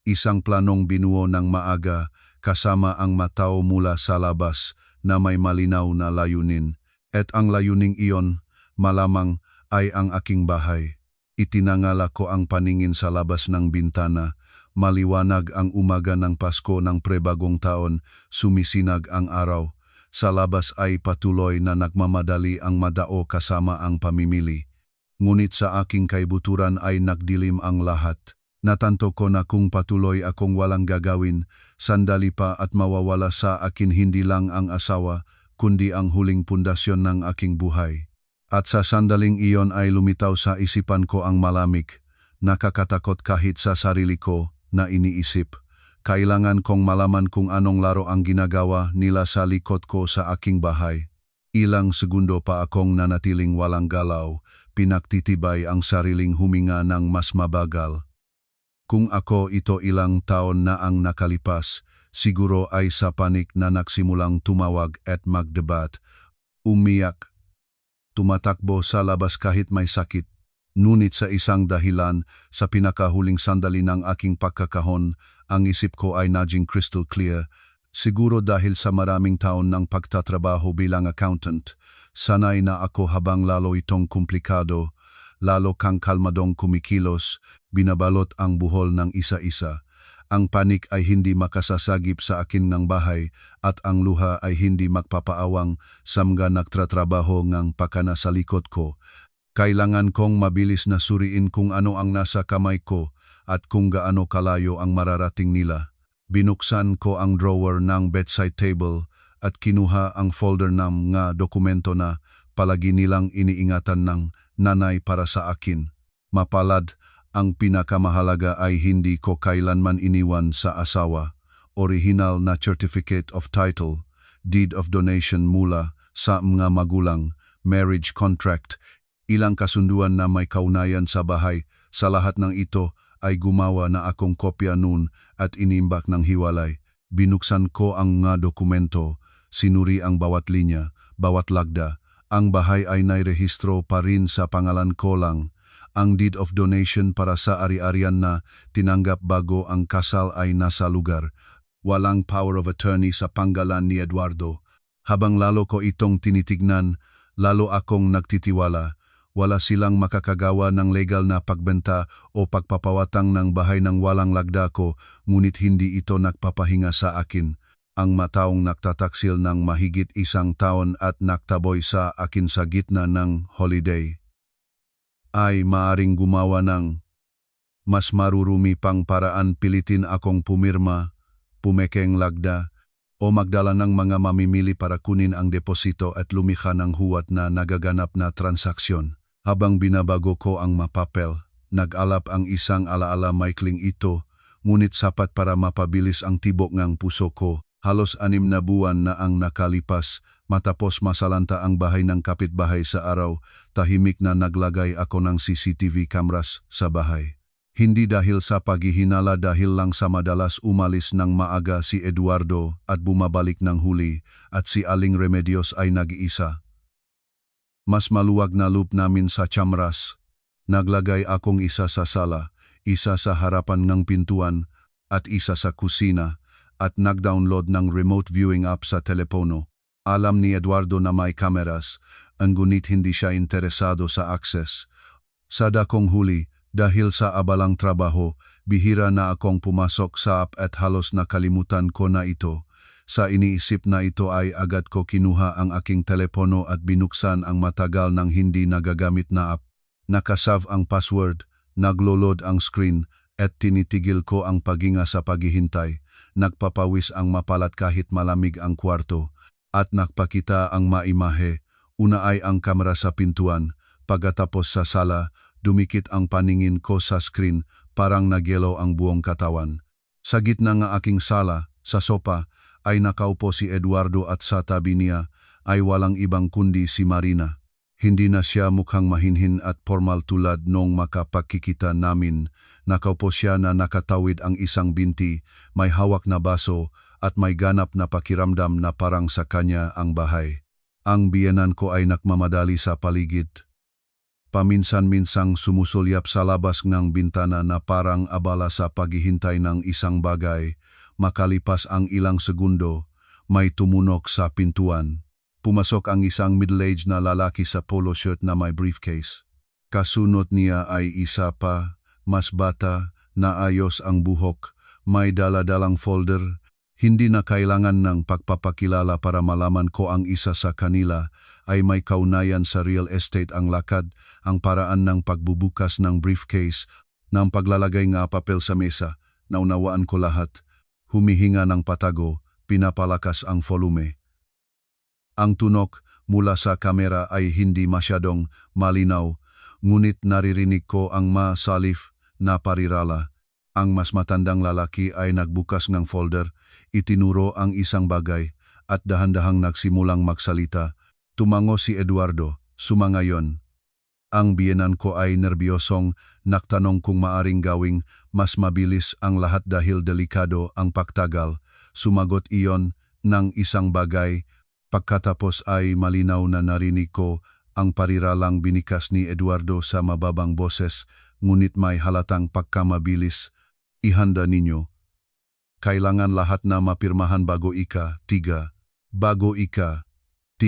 Isang planong binuo ng maaga, kasama ang matao mula sa labas na may malinaw na layunin. At ang layuning iyon, malamang, ay ang aking bahay. Itinangala ko ang paningin sa labas ng bintana. Maliwanag ang umaga ng Pasko ng prebagong taon, sumisinag ang araw. Sa labas ay patuloy na nagmamadali ang madao kasama ang pamimili. Ngunit sa aking kaibuturan ay nagdilim ang lahat. Natanto ko na kung patuloy akong walang gagawin, sandali pa at mawawala sa akin hindi lang ang asawa, kundi ang huling pundasyon ng aking buhay. At sa sandaling iyon ay lumitaw sa isipan ko ang malamig, nakakatakot kahit sa sarili ko na iniisip. Kailangan kong malaman kung anong laro ang ginagawa nila sa likod ko sa aking bahay. Ilang segundo pa akong nanatiling walang galaw, pinaktitibay ang sariling huminga ng mas mabagal. Kung ako ito ilang taon na ang nakalipas, siguro ay sa panik na nagsimulang tumawag at magdebat, umiyak, tumatakbo sa labas kahit may sakit. Ngunit sa isang dahilan, sa pinakahuling sandali ng aking pagkakahon, ang isip ko ay naging crystal clear. Siguro dahil sa maraming taon ng pagtatrabaho bilang accountant, sanay na ako habang lalo itong komplikado, lalo kang kalmadong kumikilos, binabalot ang buhol ng isa-isa. Ang panik ay hindi makasasagip sa akin ng bahay at ang luha ay hindi magpapaawang sa mga nagtratrabaho ngang pakana sa likod ko. Kailangan kong mabilis na suriin kung ano ang nasa kamay ko at kung gaano kalayo ang mararating nila. Binuksan ko ang drawer ng bedside table at kinuha ang folder ng mga dokumento na palagi nilang iniingatan ng nanay para sa akin. Mapalad, ang pinakamahalaga ay hindi ko kailanman iniwan sa asawa. Original na certificate of title, deed of donation mula sa mga magulang, marriage contract, ilang kasunduan na may kaunayan sa bahay. Sa lahat ng ito ay gumawa na akong kopya noon at inimbak ng hiwalay. Binuksan ko ang mga dokumento, sinuri ang bawat linya, bawat lagda. Ang bahay ay nairehistro pa rin sa pangalan ko lang. Ang deed of donation para sa ari-arian na tinanggap bago ang kasal ay nasa lugar. Walang power of attorney sa panggalan ni Eduardo. Habang lalo ko itong tinitignan, lalo akong nagtitiwala. Wala silang makakagawa ng legal na pagbenta o pagpapawatang ng bahay ng walang lagda ko, ngunit hindi ito nagpapahinga sa akin. Ang mataong nagtataksil ng mahigit 1 taon at naktaboy sa akin sa gitna ng holiday ay maaring gumawa ng mas marurumi pang paraan. Pilitin akong pumirma, pumekeng lagda, o magdala ng mga mamimili para kunin ang deposito at lumikha ng huwat na nagaganap na transaksyon. Habang binabago ko ang mapapel, nag-alap ang isang alaala maikling ito, ngunit sapat para mapabilis ang tibok ng puso ko. Halos 6 na buwan na ang nakalipas, matapos masalanta ang bahay ng kapitbahay sa araw, tahimik na naglagay ako ng CCTV cameras sa bahay. Hindi dahil sa paghihinala, dahil lang sa madalas umalis ng maaga si Eduardo at bumabalik ng huli, at si Aling Remedios ay nag-iisa. Mas maluwag na loop namin sa chamras. Naglagay akong isa sa sala, isa sa harapan ng pintuan, at isa sa kusina, at nag-download ng remote viewing app sa telepono. Alam ni Eduardo na may kameras, ngunit hindi siya interesado sa access. Sa dakong huli, dahil sa abalang trabaho, bihira na akong pumasok sa app at halos nakalimutan ko na ito. Sa iniisip na ito ay agad ko kinuha ang aking telepono at binuksan ang matagal nang hindi nagagamit na app. Nakasave ang password, naglo-load ang screen, at tinitigil ko ang paghinga sa paghihintay. Nagpapawis ang mapalat kahit malamig ang kwarto, at nagpakita ang maimahe. Una ay ang kamera sa pintuan, pagkatapos sa sala, dumikit ang paningin ko sa screen, parang nagyelo ang buong katawan. Sa gitna ng aking sala, sa sopa, ay nakaupo si Eduardo at sa tabi niya ay walang ibang kundi si Marina. Hindi na siya mukhang mahinhin at formal tulad nung makapagkikita namin. Nakaupo siya na nakatawid ang isang binti, may hawak na baso at may ganap na pakiramdam na parang sa kanya ang bahay. Ang biyenan ko ay nakmamadali sa paligid. Paminsan-minsang sumusulyap sa labas ng bintana na parang abala sa paghihintay ng isang bagay. Makalipas ang ilang segundo, may tumunok sa pintuan. Pumasok ang isang middle-aged na lalaki sa polo shirt na may briefcase. Kasunod niya ay isa pa, mas bata, na ayos ang buhok, may dala-dalang folder. Hindi na kailangan ng pagpapakilala para malaman ko ang isa sa kanila ay may kaunayan sa real estate. Ang lakad, ang paraan ng pagbubukas ng briefcase, ng paglalagay ng papel sa mesa, naunawaan ko lahat. Humihinga ng patago, pinapalakas ang volume. Ang tunog mula sa kamera ay hindi masyadong malinaw, ngunit naririnig ko ang masalif na parirala. Ang mas matandang lalaki ay nagbukas ng folder, itinuro ang isang bagay, at dahan-dahang nagsimulang magsalita. Tumango si Eduardo, sumangayon. Ang biyenan ko ay nerbyosong nagtanong kung maaring gawing mas mabilis ang lahat dahil delikado ang pagtagal. Sumagot iyon ng isang bagay. Pagkatapos ay malinaw na narinig ko ang pariralang binikas ni Eduardo sa mababang boses, ngunit may halatang pagkamabilis. Ihanda ninyo. Kailangan lahat na mapirmahan bago ika-3. Bago ika-3.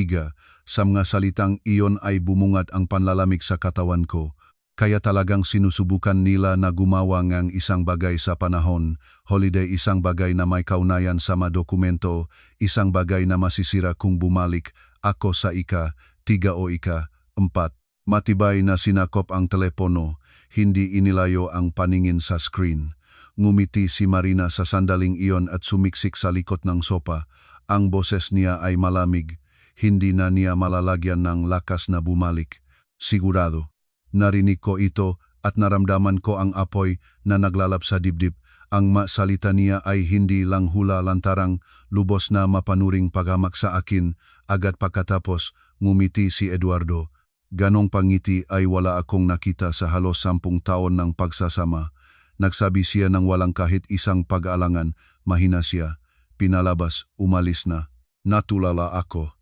Sa mga salitang iyon ay bumungad ang panlalamig sa katawan ko. Kaya talagang sinusubukan nila na gumawa ng isang bagay sa panahon, holiday, isang bagay na may kaunayan sa mga dokumento, isang bagay na masisira kung bumalik ako sa ika-3 o ika-4. Matibay na sinakop ang telepono, hindi inilayo ang paningin sa screen. Ngumiti si Marina sa sandaling iyon at sumiksik sa likod ng sopa. Ang boses niya ay malamig, hindi na niya malalagyan ng lakas na bumalik. Sigurado. Narinig ko ito at naramdaman ko ang apoy na naglalap sa dibdib. Ang salita niya ay hindi lang hula lantarang, lubos na mapanuring paghamak sa akin. Agad pagkatapos, ngumiti si Eduardo. Ganong pangiti ay wala akong nakita sa halos 10 taon ng pagsasama. Nagsabi siya ng walang kahit isang pag-aalangan, mahina siya. Pinalabas, umalis na. Natulala ako.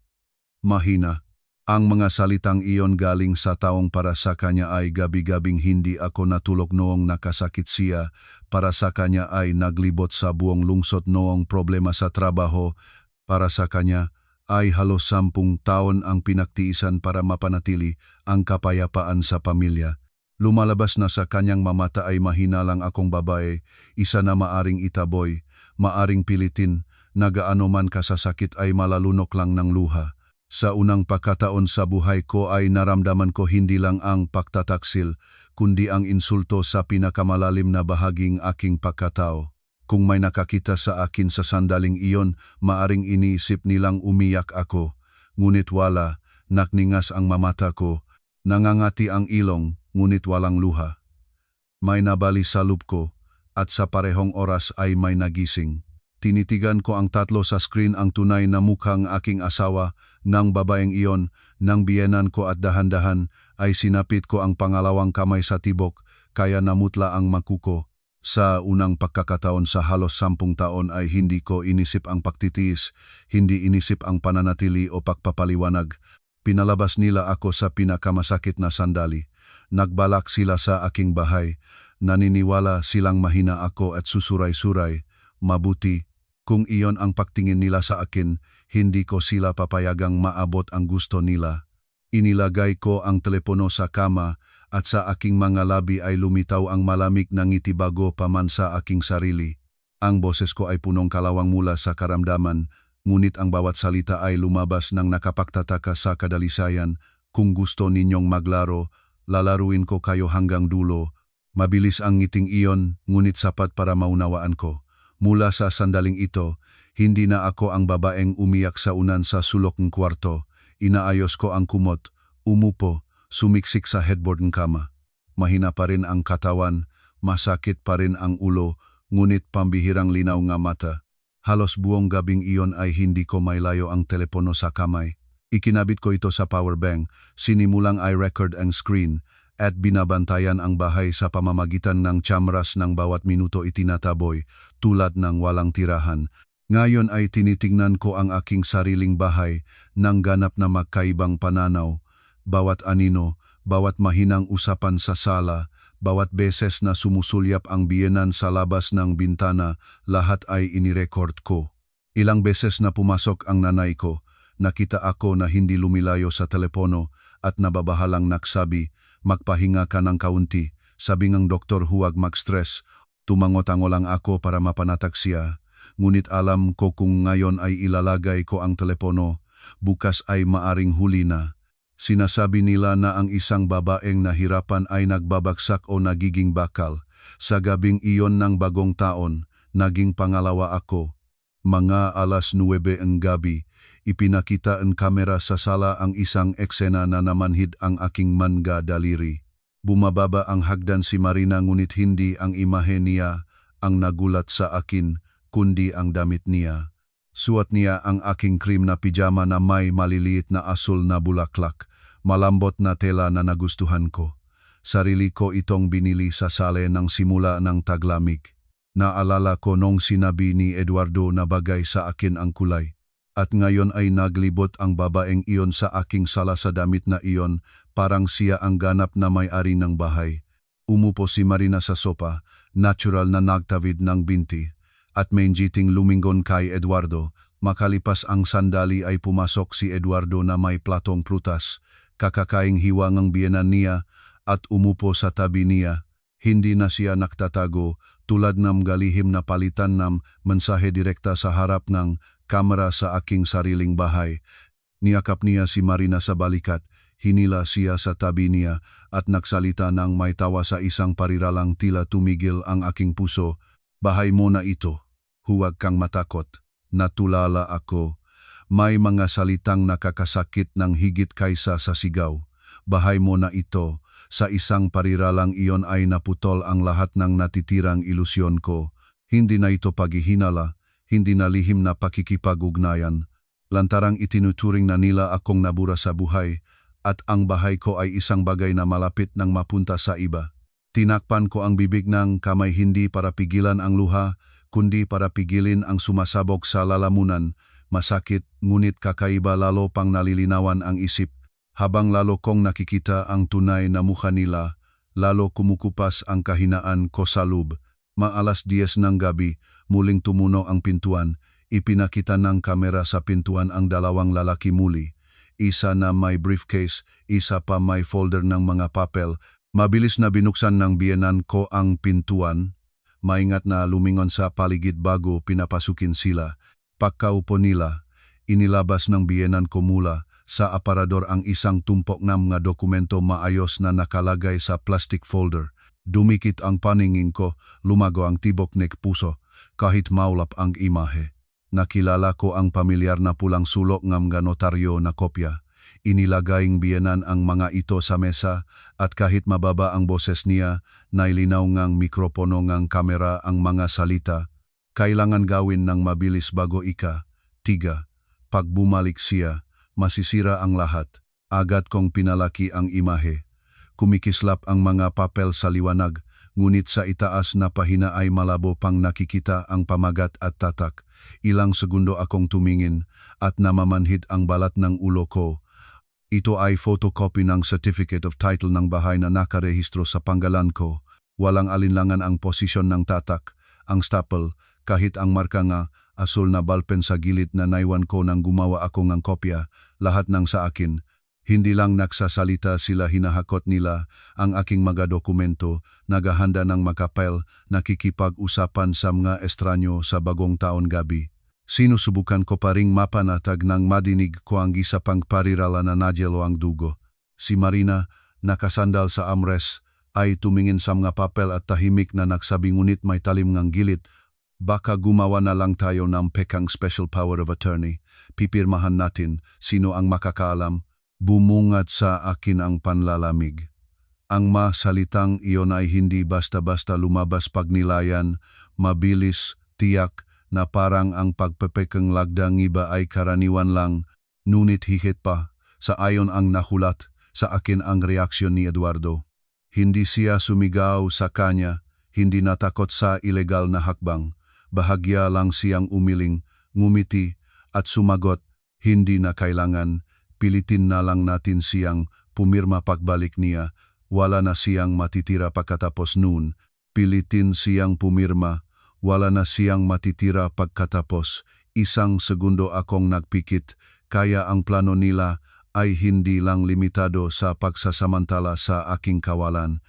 Mahina. Ang mga salitang iyon galing sa taong para sa kanya ay gabi-gabing hindi ako natulog noong nakasakit siya, para sa kanya ay naglibot sa buong lungsod noong problema sa trabaho, para sa kanya ay halos 10 taon ang pinagtiisan para mapanatili ang kapayapaan sa pamilya. Lumalabas na sa kanyang mamata ay mahinalang akong babae, isa na maaring itaboy, maaring pilitin, na gaano man kasasakit ay malalunok lang ng luha. Sa unang pagkataon sa buhay ko ay naramdaman ko hindi lang ang pagtataksil, kundi ang insulto sa pinakamalalim na bahaging aking pagkatao. Kung may nakakita sa akin sa sandaling iyon, maaring iniisip nilang umiyak ako. Ngunit wala, nakningas ang mamata ko, nangangati ang ilong, ngunit walang luha. May nabali sa loob ko, at sa parehong oras ay may nagising. Tinitigan ko ang tatlo sa screen ang tunay na mukhang aking asawa, ng babaeng iyon, ng biyenan ko at dahan-dahan, ay sinapit ko ang pangalawang kamay sa tibok, kaya namutla ang makuko. Sa unang pagkakataon sa halos 10 taon ay hindi ko inisip ang pagtitiis, hindi inisip ang pananatili o pagpapaliwanag. Pinalabas nila ako sa pinakamasakit na sandali. Nagbalak sila sa aking bahay. Naniniwala silang mahina ako at susuray-suray. Mabuti, kung iyon ang pagtingin nila sa akin, hindi ko sila papayagang maabot ang gusto nila. Inilagay ko ang telepono sa kama, at sa aking mga labi ay lumitaw ang malamig na ngiti bago pa man sa aking sarili. Ang boses ko ay punong kalawang mula sa karamdaman, ngunit ang bawat salita ay lumabas ng nakapagtataka sa kadalisayan. Kung gusto ninyong maglaro, lalaruin ko kayo hanggang dulo. Mabilis ang ngiting iyon, ngunit sapat para maunawaan ko. Mula sa sandaling ito, hindi na ako ang babaeng umiyak sa unan sa sulok ng kwarto. Inaayos ko ang kumot, umupo, sumiksik sa headboard ng kama. Mahina pa rin ang katawan, masakit pa rin ang ulo, ngunit pambihirang linaw nga mata. Halos buong gabing iyon ay hindi ko mailayo ang telepono sa kamay. Ikinabit ko ito sa power bank, sinimulang i-record ang screen, at binabantayan ang bahay sa pamamagitan ng tsamras ng bawat minuto itinataboy, tulad ng walang tirahan. Ngayon ay tinitingnan ko ang aking sariling bahay ng ganap na magkaibang pananaw. Bawat anino, bawat mahinang usapan sa sala, bawat beses na sumusulyap ang biyenan sa labas ng bintana, lahat ay inirecord ko. Ilang beses na pumasok ang nanay ko, nakita ako na hindi lumilayo sa telepono at nababahalang nagsabi, "Magpahinga ka ng kaunti." Sabi ng doktor, huwag mag-stress. Tumango-tango lang ako para mapanatag siya. Ngunit alam ko kung ngayon ay ilalagay ko ang telepono, bukas ay maaring huli na. Sinasabi nila na ang isang babaeng nahirapan ay nagbabagsak o nagiging bakal. Sa gabing iyon ng bagong taon, naging pangalawa ako. Mga 9:00 ang gabi, ipinakita ang kamera sa sala ang isang eksena na namanhid ang aking manga daliri. Bumababa ang hagdan si Marina ngunit hindi ang imahe niya ang nagulat sa akin, kundi ang damit niya. Suot niya ang aking cream na pijama na may maliliit na asul na bulaklak, malambot na tela na nagustuhan ko. Sarili ko itong binili sa sale ng simula ng taglamig. Naalala ko nung sinabi ni Eduardo na bagay sa akin ang kulay. At ngayon ay naglibot ang babaeng iyon sa aking sala sa damit na iyon, parang siya ang ganap na may-ari ng bahay. Umupo si Marina sa sopa, natural na nagtawid ng binti. At menjiting lumingon kay Eduardo, makalipas ang sandali ay pumasok si Eduardo na may platong prutas, kakakaing hiwa ng biyenan niya at umupo sa tabi niya. Hindi na siya naktatago tulad ng galihim na palitan ng mensahe direkta sa harap ng kamera sa aking sariling bahay. Niyakap niya si Marina sa balikat, hinila siya sa tabi niya at nagsalita ng may tawa sa isang pariralang tila tumigil ang aking puso. "Bahay mo na ito. Huwag kang matakot." Natulala ako. May mga salitang nakakasakit ng higit kaysa sa sigaw. "Bahay mo na ito." Sa isang pariralang iyon ay naputol ang lahat ng natitirang ilusyon ko. Hindi na ito paghihinala, hindi na lihim na pakikipag-ugnayan. Lantarang itinuturing na nila akong nabura sa buhay, at ang bahay ko ay isang bagay na malapit ng mapunta sa iba. Tinakpan ko ang bibig ng kamay hindi para pigilan ang luha, kundi para pigilin ang sumasabog sa lalamunan. Masakit, ngunit kakaiba, lalo pang nalilinawan ang isip. Habang lalo kong nakikita ang tunay na mukha nila, lalo kumukupas ang kahinaan ko sa loob. Maalas 10 ng gabi, muling tumuno ang pintuan. Ipinakita ng kamera sa pintuan ang dalawang lalaki muli. Isa na may briefcase, isa pa may folder ng mga papel. Mabilis na binuksan ng biyenan ko ang pintuan. Maingat na lumingon sa paligid bago pinapasukin sila. Pagkaupo nila, inilabas ng biyenan ko mula sa aparador ang isang tumpok ng mga dokumento maayos na nakalagay sa plastic folder. Dumikit ang paningin ko, lumago ang tibok ng puso, kahit maulap ang imahe. Nakilala ko ang pamilyar na pulang sulok ng mga notaryo na kopya. Inilagayng biyenan ang mga ito sa mesa at kahit mababa ang boses niya, nailinaw ngang mikropono ngang kamera ang mga salita. Kailangan gawin ng mabilis bago ika-3. Pag bumalik siya, masisira ang lahat. Agad kong pinalaki ang imahe. Kumikislap ang mga papel sa liwanag, ngunit sa itaas na pahina ay malabo pang nakikita ang pamagat at tatak. Ilang segundo akong tumingin at namamanhid ang balat ng ulo ko. Ito ay photocopy ng Certificate of Title ng bahay na nakarehistro sa panggalan ko. Walang alinlangan ang posisyon ng tatak, ang staple, kahit ang marka nga, asul na ballpen sa gilid na naiwan ko nang gumawa ako ng kopya, lahat ng sa akin. Hindi lang nagsasalita sila, hinahakot nila ang aking mga dokumento, naghahanda ng makapel, nakikipag-usapan sa mga estranyo sa bagong taon gabi. Sinusubukan ko pa ring mapanatag nang madinig ko ang isa pang parirala na nagyelo ang dugo. Si Marina, nakasandal sa armrest, ay tumingin sa mga papel at tahimik na nagsabi ngunit may talim ngang gilit. Baka gumawa na lang tayo ng pekang special power of attorney. Pipirmahan natin, sino ang makakaalam. Bumungad sa akin ang panlalamig. Ang salitang iyon ay hindi basta-basta lumabas pagnilayan, mabilis, tiyak, na parang ang pagpepekang lagdang iba ay karaniwan lang, ngunit hihit pa, sa ayon ang nahulat, sa akin ang reaksyon ni Eduardo. Hindi siya sumigaw sa kanya, hindi natakot sa ilegal na hakbang, bahagya lang siyang umiling, ngumiti, at sumagot, hindi na kailangan, pilitin na lang natin siyang pumirma pagbalik niya, wala na siyang matitira pagkatapos noon, pilitin siyang pumirma, wala na siyang matitira pagkatapos. Isang segundo akong nagpikit, kaya ang plano nila ay hindi lang limitado sa pagsasamantala sa aking kawalan.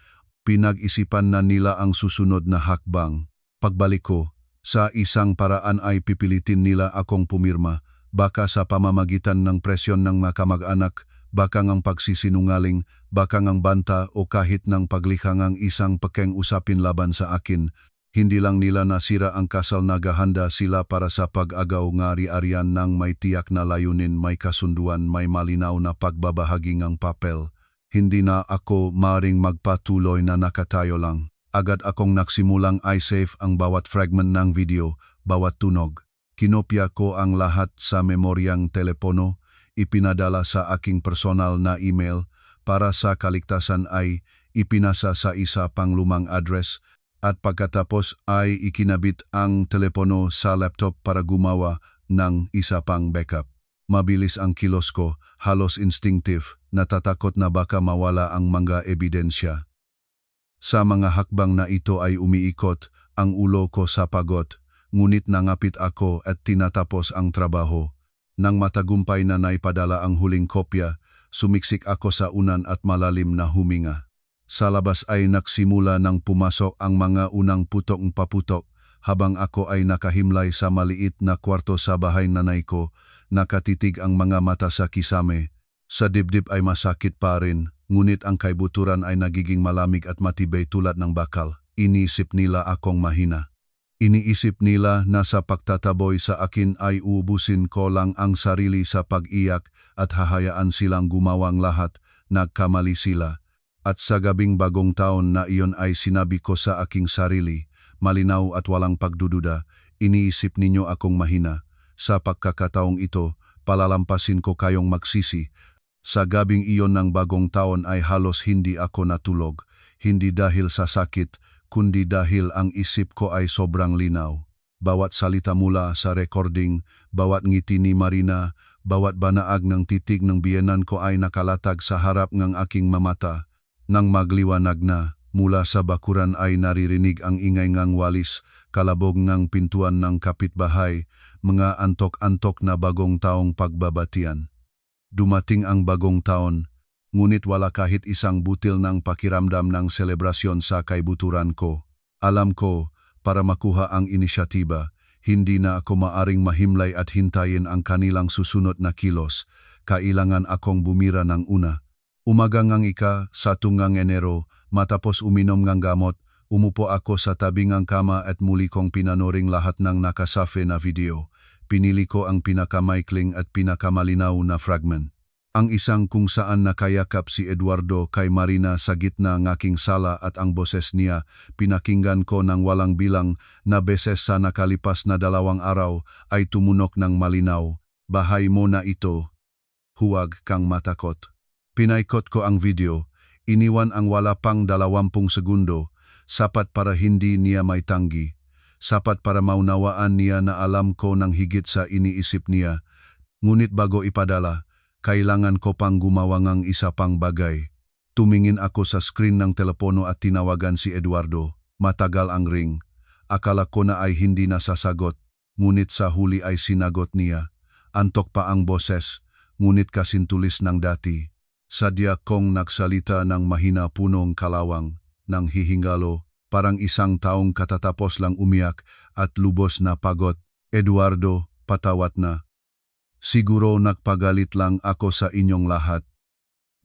Pinag-isipan na nila ang susunod na hakbang. Pagbalik ko, sa isang paraan ay pipilitin nila akong pumirma, baka sa pamamagitan ng presyon ng mga kamag-anak, baka ng pagsisinungaling, baka ng banta o kahit ng paglihangang isang pekeng usapin laban sa akin. Hindi lang nila nasira ang kasal, naghahanda sila para sa pag-agaw ng ari-arian ng may tiyak na layunin, may kasunduan, may malinaw na pagbabahagi ng papel. Hindi na ako maring magpatuloy na nakatayo lang. Agad akong nagsimulang i-save ang bawat fragment ng video, bawat tunog. Kinopya ko ang lahat sa memoryang telepono, ipinadala sa aking personal na email, para sa kaligtasan ay ipinasa sa isa pang lumang address, at pagkatapos ay ikinabit ang telepono sa laptop para gumawa ng isa pang backup. Mabilis ang kilos ko, halos instinctive, natatakot na baka mawala ang mga ebidensya. Sa mga hakbang na ito ay umiikot ang ulo ko sa pagod, ngunit nangapit ako at tinatapos ang trabaho. Nang matagumpay na naipadala ang huling kopya, sumiksik ako sa unan at malalim na huminga. Sa labas ay nagsimula ng pumasok ang mga unang putok-paputok habang ako ay nakahimlay sa maliit na kwarto sa bahay nanay ko, nakatitig ang mga mata sa kisame. Sa dibdib ay masakit pa rin, ngunit ang kaibuturan ay nagiging malamig at matibay tulad ng bakal. Iniisip nila akong mahina. Iniisip nila na sa pagtataboy sa akin ay uubusin ko lang ang sarili sa pag-iyak at hahayaan silang gumawang lahat, nagkamali sila. At sa gabing bagong taon na iyon ay sinabi ko sa aking sarili, malinaw at walang pagdududa, iniisip ninyo akong mahina. Sa pagkakataong ito, palalampasin ko kayong magsisi. Sa gabing iyon ng bagong taon ay halos hindi ako natulog, hindi dahil sa sakit, kundi dahil ang isip ko ay sobrang linaw. Bawat salita mula sa recording, bawat ngiti ni Marina, bawat banaag ng titig ng biyenan ko ay nakalatag sa harap ng aking mamata. Nang magliwanag na, Mula sa bakuran ay naririnig ang ingay ngang walis, kalabog ngang pintuan ng kapitbahay, mga antok-antok na bagong taong pagbabatian. Dumating ang bagong taon, ngunit wala kahit isang butil ng pakiramdam ng selebrasyon sa kaibuturan ko. Alam ko, para makuha ang inisyatiba, hindi na ako maaring mahimlay at hintayin ang kanilang susunod na kilos. Kailangan akong bumira ng una. Umaga ngang ika-1 ngang Enero, matapos uminom ngang gamot, umupo ako sa tabi ngang kama at muli kong pinanoring lahat ng nakasafe na video. Pinili ko ang pinakamaikling at pinakamalinaw na fragment. Ang isang kung saan nakayakap si Eduardo kay Marina sa gitna ng aking sala at ang boses niya, pinakinggan ko ng walang bilang na beses sa nakalipas na 2 araw ay tumunok ng malinaw. Bahay mo na ito. Huwag kang matakot. Pinaikot ko ang video, iniwan ang wala pang 20 segundo, sapat para hindi niya may tanggi, sapat para maunawaan niya na alam ko ng higit sa iniisip niya. Ngunit bago ipadala, kailangan ko pang gumawa ng isa pang bagay. Tumingin ako sa screen ng telepono at tinawagan si Eduardo. Matagal ang ring. Akala ko na ay hindi na sasagot, ngunit sa huli ay sinagot niya. Antok pa ang boses, ngunit kasintulis ng dati. Sadya kong nagsalita ng mahina punong kalawang, ng hihingalo, parang isang taong katatapos lang umiyak at lubos na pagod. Eduardo, patawat na. Siguro nagpagalit lang ako sa inyong lahat.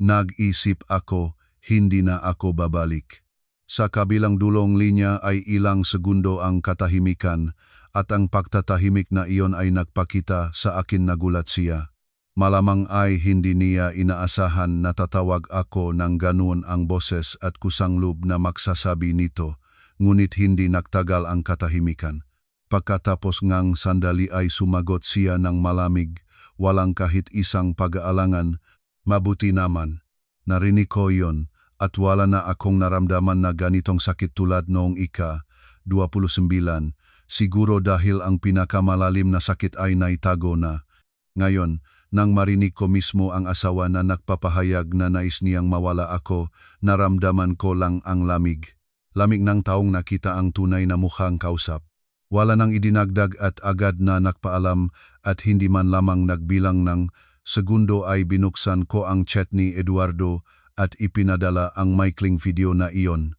Nag-isip ako, hindi na ako babalik. Sa kabilang dulong linya ay ilang segundo ang katahimikan at ang pagtatahimik na iyon ay nagpakita sa akin nagulat siya. Malamang ay hindi niya inaasahan na tatawag ako ng ganoon ang boses at kusanglob na magsasabi nito, ngunit hindi nagtagal ang katahimikan. Pagkatapos ngang sandali ay sumagot siya ng malamig, walang kahit isang pag-aalangan. Mabuti naman, narinig ko yon at wala na akong naramdaman na ganitong sakit tulad noong ika-29, siguro dahil ang pinakamalalim na sakit ay naitago na. Ngayon, nang marinig ko mismo ang asawa na nagpapahayag na nais niyang mawala ako, naramdaman ko lang ang lamig. Lamig ng taong nakita ang tunay na mukhang kausap. Wala nang idinagdag at agad na nagpaalam at hindi man lamang nagbilang ng segundo ay binuksan ko ang chat ni Eduardo at ipinadala ang maikling video na iyon.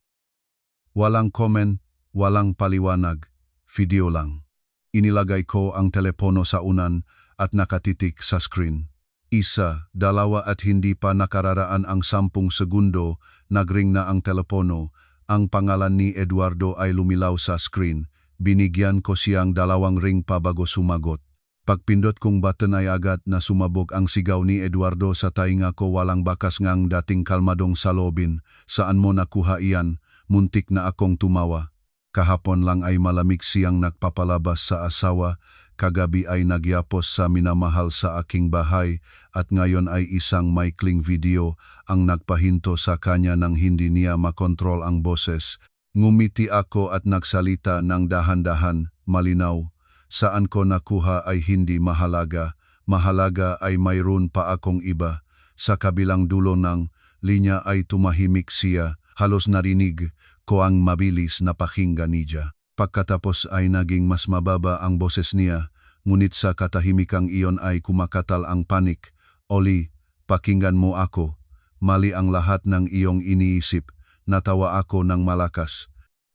Walang comment, walang paliwanag, video lang. Inilagay ko ang telepono sa unan at nakatitik sa screen. 1, 2 at hindi pa nakararaan ang 10 segundo, nagring na ang telepono. Ang pangalan ni Eduardo ay lumilaw sa screen. Binigyan ko siyang 2 ring pa bago sumagot. Pagpindot kong button ay agad na sumabog ang sigaw ni Eduardo sa tainga ko, walang bakas ngang dating kalmadong salobin. Saan mo nakuha iyan? Muntik na akong tumawa. Kahapon lang ay malamig siyang nagpapalabas sa asawa, kagabi ay nagyapos sa minamahal sa aking bahay at ngayon ay isang maikling video ang nagpahinto sa kanya nang hindi niya makontrol ang boses. Ngumiti ako at nagsalita ng dahan-dahan, malinaw. Saan ko nakuha ay hindi mahalaga, mahalaga ay mayroon pa akong iba. Sa kabilang dulo ng linya ay tumahimik siya, halos narinig ko ang mabilis na pakinggan niya. Pagkatapos ay naging mas mababa ang boses niya, ngunit sa katahimikang iyon ay kumakatal ang panik. Oli, pakinggan mo ako. Mali ang lahat ng iyong iniisip. Natawa ako ng malakas.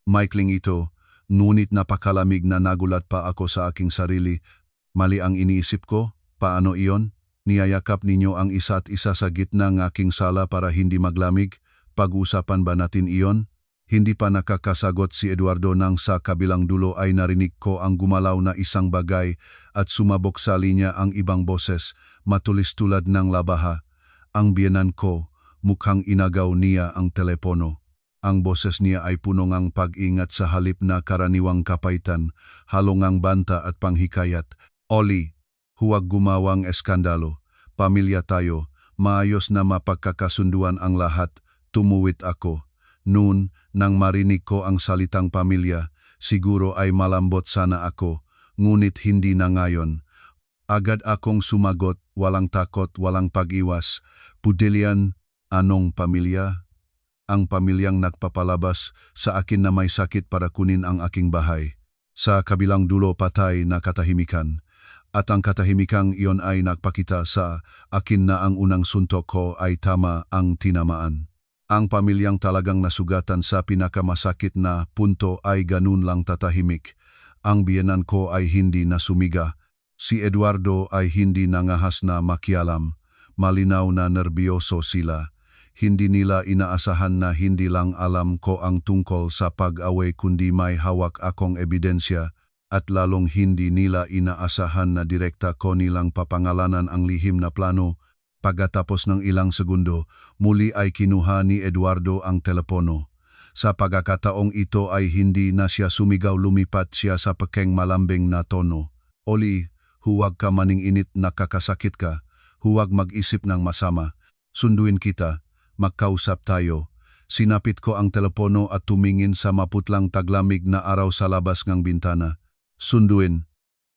Maikling ito, ngunit napakalamig na nagulat pa ako sa aking sarili. Mali ang iniisip ko? Paano iyon? Niyayakap ninyo ang isa't isa sa gitna ng aking sala para hindi maglamig? Pag-usapan ba natin iyon? Hindi pa nakakasagot si Eduardo nang sa kabilang dulo ay narinig ko ang gumalaw na isang bagay at sumabog sa linya ang ibang boses, matulis tulad ng labaha. Ang biyenan ko, mukhang inagaw niya ang telepono. Ang boses niya ay puno ng pag-ingat sa halip na karaniwang kapaitan, halongang banta at panghikayat. Oli, huwag gumawang eskandalo. Pamilya tayo, maayos na mapagkakasunduan ang lahat. Tumuwit ako. Noon, nang marinig ko ang salitang pamilya, siguro ay malambot sana ako, ngunit hindi na ngayon. Agad akong sumagot, walang takot, walang pag-iwas. Pudilian, anong pamilya? ang pamilyang nagpapalabas sa akin na may sakit para kunin ang aking bahay. Sa kabilang dulo patay na katahimikan, at ang katahimikang iyon ay nagpakita sa akin na ang unang suntok ko ay tama ang tinamaan. Ang pamilyang talagang nasugatan sa pinakamasakit na punto ay ganun lang tatahimik. Ang biyenan ko ay hindi nasumiga. Si Eduardo ay hindi nangahas na makialam. Malinaw na nerbiyoso sila. Hindi nila inaasahan na hindi lang alam ko ang tungkol sa pag-away kundi may hawak akong ebidensya, at lalong hindi nila inaasahan na direkta ko nilang papangalanan ang lihim na plano. Pagkatapos ng ilang segundo, muli ay kinuha ni Eduardo ang telepono. Sa pagkakataong ito ay hindi na siya sumigaw, lumipat siya sa pekeng malambing na tono. Oli, huwag ka maning-init, nakakasakit ka. Huwag mag-isip ng masama. Sunduin kita. Magkausap tayo. Sinapit ko ang telepono at tumingin sa maputlang taglamig na araw sa labas ng bintana. Sunduin.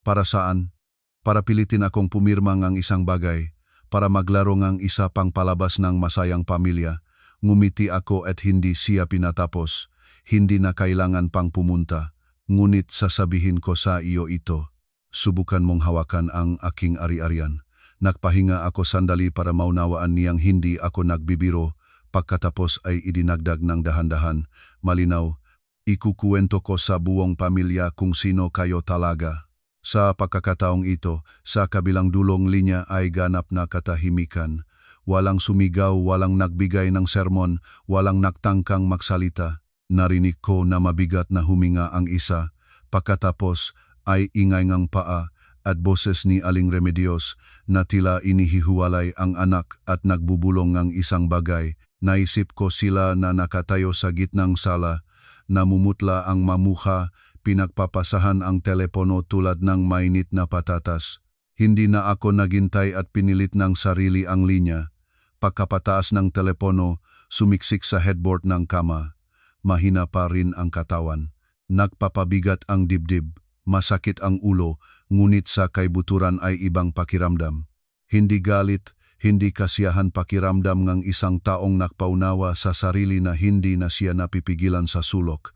Para saan? Para pilitin akong pumirma ng isang bagay. Para maglaro ng isa pang palabas ng masayang pamilya. Ngumiti ako at hindi siya pinatapos. Hindi na kailangan pang pumunta. Ngunit sasabihin ko sa iyo ito. Subukan mong hawakan ang aking ari-arian. Nagpahinga ako sandali para maunawaan niyang hindi ako nagbibiro. Pagkatapos ay idinagdag ng dahan-dahan. Malinaw, ikukuwento ko sa buong pamilya kung sino kayo talaga. Sa pagkakataong ito, sa kabilang dulong linya ay ganap na katahimikan. Walang sumigaw, walang nagbigay ng sermon, walang nagtangkang magsalita. Narinig ko na mabigat na huminga ang isa. Pagkatapos ay ingay ng paa at boses ni Aling Remedios na tila inihihiwalay ang anak at nagbubulong ng isang bagay. Naisip ko sila na nakatayo sa gitnang sala, namumutla ang mamukha, pinagpapasahan ang telepono tulad ng mainit na patatas. Hindi na ako naghintay at pinilit ng sarili ang linya. Pagkapataas ng telepono, sumiksik sa headboard ng kama. Mahina pa rin ang katawan. Nagpapabigat ang dibdib. Masakit ang ulo, ngunit sa kaibuturan ay ibang pakiramdam. Hindi galit, hindi kasiyahan, pakiramdam ng isang taong nakpaunawa sa sarili na hindi na siya napipigilan sa sulok.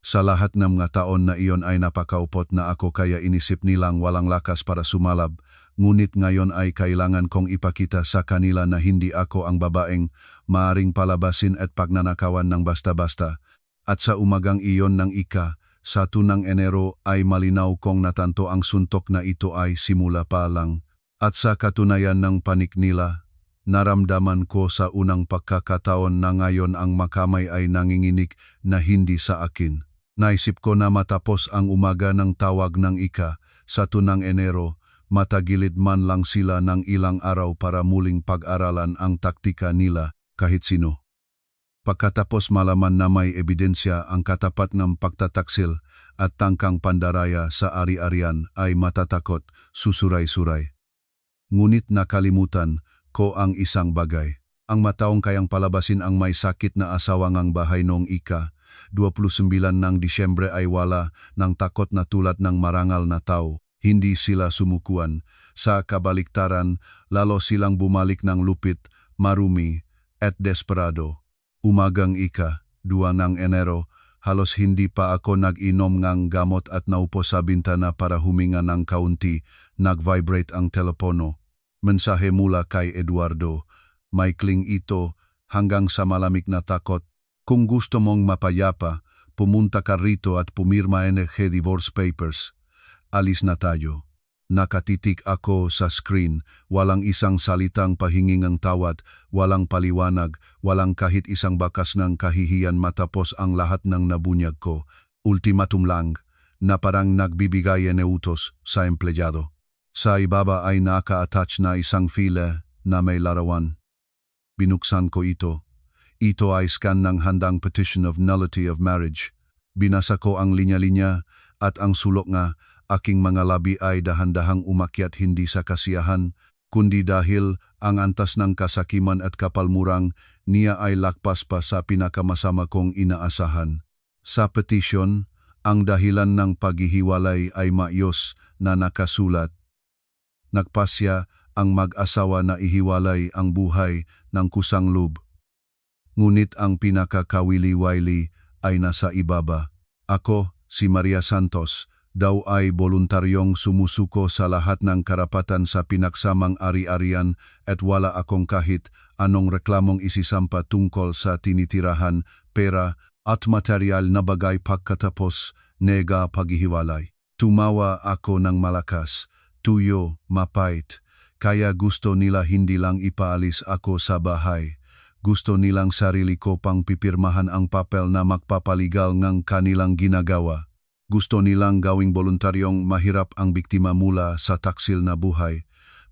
Sa lahat ng mga taon na iyon ay napakaupot na ako kaya inisip nilang walang lakas para sumalab, ngunit ngayon ay kailangan kong ipakita sa kanila na hindi ako ang babaeng maaring palabasin at pagnanakawan ng basta-basta. At sa umagang iyon ng sa tunang Enero ay malinaw kong natanto ang suntok na ito ay simula pa lang. At sa katunayan ng panik nila, naramdaman ko sa unang pagkakataon na ngayon ang makamay ay nanginginig na hindi sa akin. Naisip ko na matapos ang umaga ng tawag ng sa tunang Enero, matagilid man lang sila ng ilang araw para muling pag-aralan ang taktika nila kahit sino. Pagkatapos malaman na may ebidensya ang katapat ng pagtataksil at tangkang pandaraya sa ari-arian ay matatakot, susuray-suray. Ngunit nakalimutan ko ang isang bagay. Ang mataong kayang palabasin ang may sakit na asawa ng bahay noong 29 ng Disyembre ay wala ng takot na tulad ng marangal na tao. Hindi sila sumukuan. Sa kabaliktaran, lalo silang bumalik ng lupit, marumi, at desperado. Umagang 2 ng Enero, halos hindi pa ako nag-inom ng gamot at naupo sa bintana para huminga ng kaunti, nag-vibrate ang telepono. Mensahe mula kay Eduardo, maikling ito hanggang sa malamig na takot. Kung gusto mong mapayapa, pumunta ka rito at pumirma NG divorce papers. Alis na tayo. Nakatitik ako sa screen, walang isang salitang pahingi ng tawad, walang paliwanag, walang kahit isang bakas ng kahihiyan matapos ang lahat ng nabunyag ko. Ultimatum lang, na parang nagbibigay ng utos sa empleyado. Sa ibaba ay naka-attach na isang file na may larawan. Binuksan ko ito. Ito ay scan ng handang petition of nullity of marriage. Binasa ko ang linya-linya at ang sulok nga, aking mga labi ay dahan-dahang umakyat hindi sa kasiyahan, kundi dahil ang antas ng kasakiman at kapalmurang niya ay lakpas pa sa pinakamasama kong inaasahan. Sa petisyon, ang dahilan ng paghihiwalay ay maayos na nakasulat. Nagpasya ang mag-asawa na ihiwalay ang buhay ng kusang loob. ngunit ang pinakakawili-wili ay nasa ibaba. Ako, si Maria Santos, daw ay voluntaryong sumusuko sa lahat ng karapatan sa pinaksamang ari-arian at wala akong kahit anong reklamong isisampa tungkol sa tinitirahan, pera at material na bagay pagkatapos nega paghihiwalay. Tumawa ako ng malakas, tuyo, mapait, kaya gusto nila hindi lang ipaalis ako sa bahay. Gusto nilang sarili ko pang pipirmahan ang papel na magpapaligal ng kanilang ginagawa. Gusto nilang gawing voluntaryong mahirap ang biktima mula sa taksil na buhay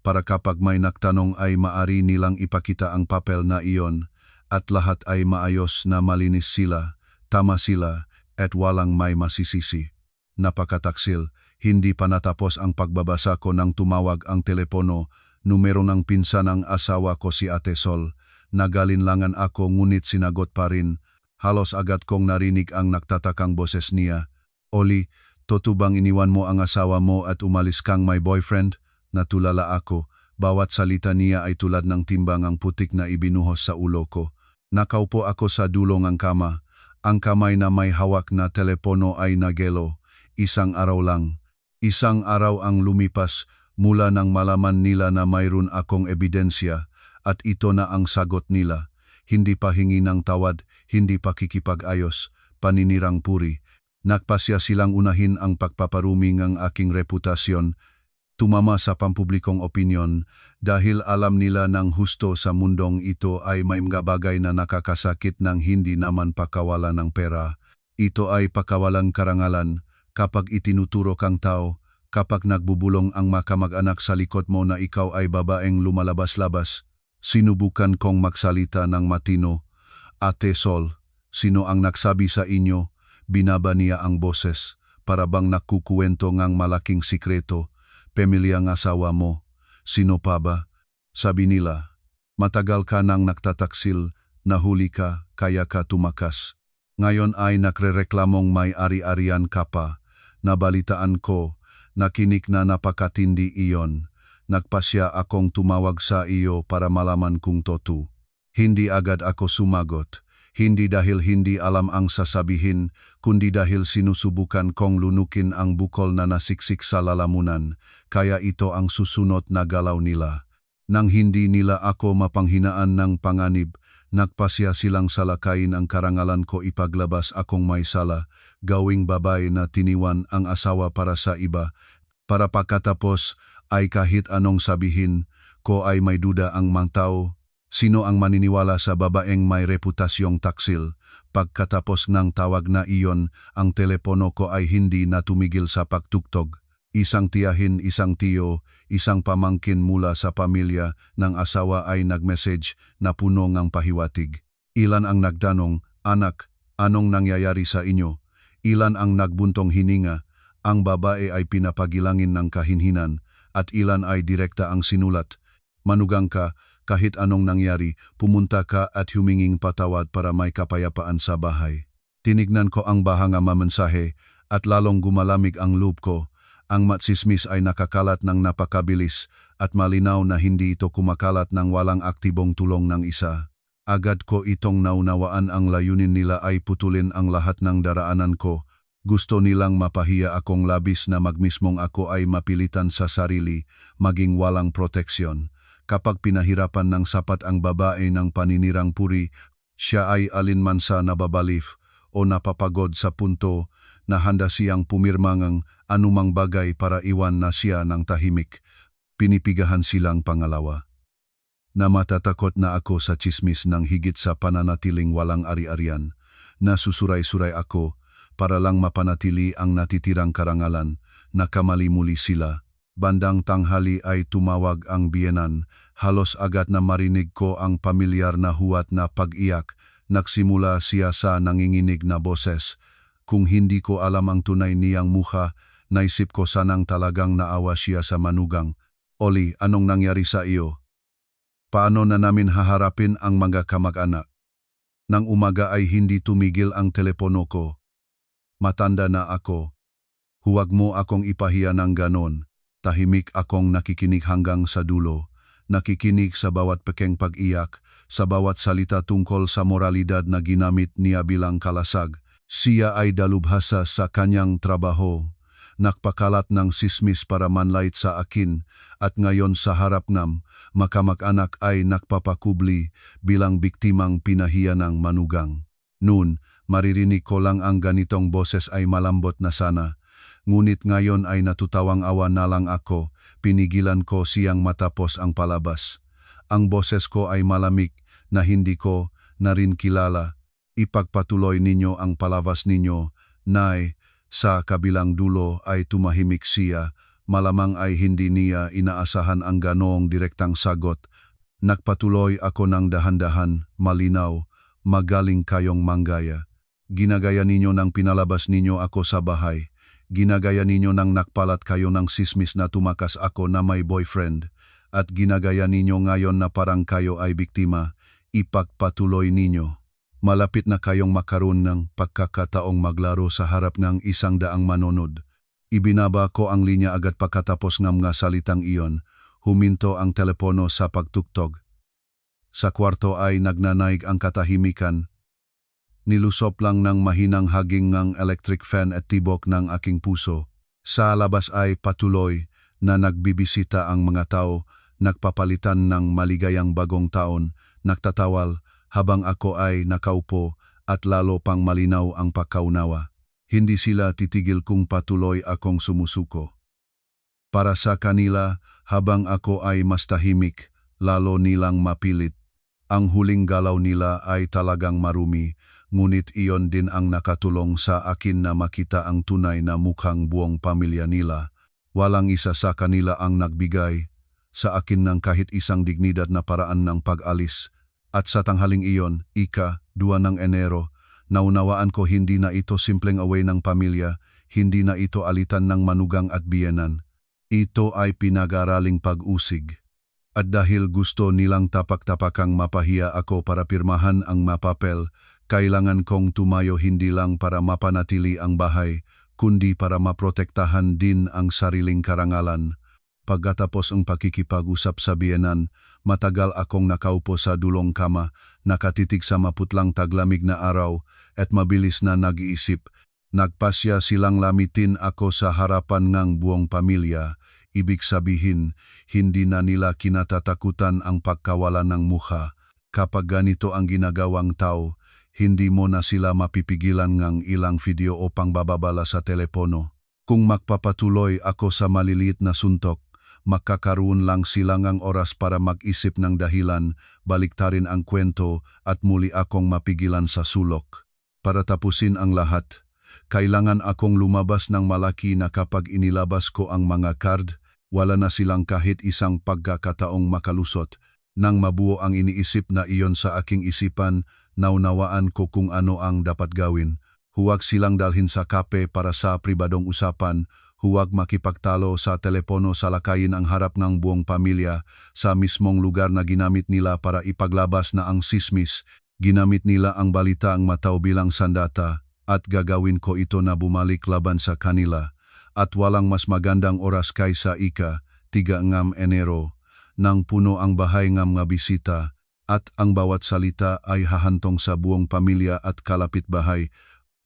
para kapag may nagtanong ay maari nilang ipakita ang papel na iyon at lahat ay maayos na malinis sila, tama sila at walang may masisisi. Napakataksil, hindi pa natapos ang pagbabasa ko nang tumawag ang telepono, numero ng pinsanang asawa ko si Ate Sol. Nagalinlangan ako ngunit sinagot pa rin. Halos agad kong narinig ang nagtatakang boses niya. Oli, totoo bang iniwan mo ang asawa mo at umalis kang may boyfriend? Natulala ako. Bawat salita niya ay tulad ng timbangang putik na ibinuhos sa ulo ko. Nakaupo ako sa dulo ng kama. Ang kamay na may hawak na telepono ay nagelo. Isang araw lang. Isang araw ang lumipas mula nang malaman nila na mayroon akong ebidensya. At ito na ang sagot nila. Hindi pa hingi ng tawad, hindi pa kikipag-ayos, paninirang puri. Nagpasya silang unahin ang pagpaparumi ng aking reputasyon, tumama sa pampublikong opinyon, dahil alam nila ng husto sa mundong ito ay may mga bagay na nakakasakit ng hindi naman pakawalan ng pera. Ito ay pakawalan karangalan, kapag itinuturo kang tao, kapag nagbubulong ang makamag-anak sa likod mo na ikaw ay babaeng lumalabas-labas. Sinubukan kong magsalita ng matino. Ate Sol, sino ang nagsabi sa inyo? Binaba niya ang boses, para bang nakukuwento ngang malaking sikreto. Pamilya ng asawa mo. Sino pa ba? Sabi nila, matagal ka nang nagtataksil, nahuli ka, kaya ka tumakas. Ngayon ay nakrereklamong may ari-arian ka pa. Nabalitaan ko, nakinig na napakatindi iyon. Nagpasya akong tumawag sa iyo para malaman kung totoo. Hindi agad ako sumagot, hindi dahil hindi alam ang sasabihin, kundi dahil sinusubukan kong lunukin ang bukol na nasiksik sa lalamunan, kaya ito ang susunod na galaw nila. Nang hindi nila ako mapanghinaan ng panganib, nagpasya silang salakayin ang karangalan ko ipaglabas akong may sala, gawing babae na tiniwan ang asawa para sa iba, para pagkatapos ay kahit anong sabihin ko ay may duda ang mga tao. Sino ang maniniwala sa babaeng may reputasyong taksil? Pagkatapos ng tawag na iyon, ang telepono ko ay hindi na tumigil sa pagtuktog. Isang tiyahin, isang tiyo, isang pamangkin mula sa pamilya ng asawa ay nag-message na puno ng pahiwatig. Ilan ang nagtanong, anak, anong nangyayari sa inyo? Ilan ang nagbuntong hininga? Ang babae ay pinapagilangin ng kahinhinan. At ilan ay direkta ang sinulat. Manugang ka, kahit anong nangyari, pumunta ka at huminging patawad para may kapayapaan sa bahay. Tinignan ko ang bahanga mamensahe at lalong gumalamig ang loob ko. Ang matsismis ay nakakalat ng napakabilis at malinaw na hindi ito kumakalat ng walang aktibong tulong ng isa. Agad ko itong naunawaan ang layunin nila ay putulin ang lahat ng daraanan ko. Gusto nilang mapahiya akong labis na magmismong ako ay mapilitan sa sarili, maging walang proteksyon. Kapag pinahirapan ng sapat ang babae ng paninirang puri, siya ay alinman sa nababalif o napapagod sa punto na handa siyang pumirma ng anumang bagay para iwan na siya ng tahimik. Pinipigahan silang pangalawa. Namatatakot na ako sa tsismis ng higit sa pananatiling walang ari-arian. Nasusuray-suray ako, para lang mapanatili ang natitirang karangalan, nakamali muli sila. Bandang tanghali ay tumawag ang biyenan, halos agad na marinig ko ang pamilyar na huwat na pag-iyak, nagsimula siya sa nanginginig na boses. Kung hindi ko alam ang tunay niyang mukha, naisip ko sanang talagang naawa siya sa manugang. Oli, anong nangyari sa iyo? Paano na namin haharapin ang mga kamag-anak? Nang umaga ay hindi tumigil ang telepono ko. Matanda na ako. Huwag mo akong ipahiya ng ganon. Tahimik akong nakikinig hanggang sa dulo. nakikinig sa bawat pekeng pag-iyak, sa bawat salita tungkol sa moralidad na ginamit niya bilang kalasag. Siya ay dalubhasa sa kanyang trabaho, nakpakalat ng sismis para manlait sa akin, at ngayon sa harap ng makamag-anak ay nakpapakubli bilang biktimang pinahiya ng manugang. Noon, maririnig ko lang ang ganitong boses ay malambot na sana. Ngunit ngayon ay natutawang awa na lang ako, pinigilan ko siyang matapos ang palabas. Ang boses ko ay malamig na hindi ko na rin kilala. Ipagpatuloy ninyo ang palabas ninyo, Nay. Sa kabilang dulo ay tumahimik siya, malamang ay hindi niya inaasahan ang ganoong direktang sagot. Nagpatuloy ako ng dahan-dahan, malinaw, magaling kayong manggaya. Ginagaya ninyo nang pinalabas ninyo ako sa bahay. Ginagaya ninyo nang nakpalat kayo ng sismis na tumakas ako na may boyfriend. At ginagaya ninyo ngayon na parang kayo ay biktima. Ipagpatuloy ninyo. Malapit na kayong makaroon ng pagkakataong maglaro sa harap ng 100 manonood. Ibinaba ko ang linya agad pagkatapos ng mga salitang iyon. Huminto ang telepono sa pagtuktog. Sa kwarto ay nagnanaig ang katahimikan. Nilusop lang ng mahinang haging ng electric fan at tibok ng aking puso. Sa labas ay patuloy na nagbibisita ang mga tao, nagpapalitan ng maligayang bagong taon, nagtatawal, habang ako ay nakaupo at lalo pang malinaw ang pagkaunawa. Hindi sila titigil kung patuloy akong sumusuko. Para sa kanila, habang ako ay mas tahimik, lalo nilang mapilit. Ang huling galaw nila ay talagang marumi, ngunit iyon din ang nakatulong sa akin na makita ang tunay na mukhang buong pamilya nila. Walang isa sa kanila ang nagbigay sa akin ng kahit isang dignidad na paraan ng pag-alis. At sa tanghaling iyon, 2 ng Enero, naunawaan ko hindi na ito simpleng away ng pamilya, hindi na ito alitan ng manugang at biyenan. Ito ay pinag-araling pag-usig. At dahil gusto nilang tapak-tapakang mapahiya ako para pirmahan ang mapapel, kailangan kong tumayo hindi lang para mapanatili ang bahay, kundi para maprotektahan din ang sariling karangalan. Pagkatapos ang pakikipag-usap sa biyenan, matagal akong nakaupo sa dulong kama, nakatitig sa maputlang taglamig na araw, at mabilis na nag-iisip. Nagpasya silang lamitin ako sa harapan ng buong pamilya. Ibig sabihin, hindi na nila kinatatakutan ang pagkawala ng mukha. Kapag ganito ang ginagawang tao, hindi mo na sila mapipigilan ng ilang video o pangbababala sa telepono. Kung magpapatuloy ako sa maliliit na suntok, makakaroon lang silang ang oras para mag-isip ng dahilan, baliktarin ang kwento at muli akong mapigilan sa sulok. Para tapusin ang lahat, kailangan akong lumabas ng malaki na kapag inilabas ko ang mga card, wala na silang kahit isang pagkakataong makalusot. Nang mabuo ang iniisip na iyon sa aking isipan, naunawaan ko kung ano ang dapat gawin. Huwag silang dalhin sa kape para sa pribadong usapan, huwag makipagtalo sa telepono sa lakayin ang harap ng buong pamilya sa mismong lugar na ginamit nila para ipaglabas na ang sismis. Ginamit nila ang balita ang mataw bilang sandata at gagawin ko ito na bumalik laban sa kanila. At walang mas magandang oras kaysa 3 ng Enero nang puno ang bahay ng mga bisita at ang bawat salita ay hahantong sa buong pamilya at kalapit-bahay.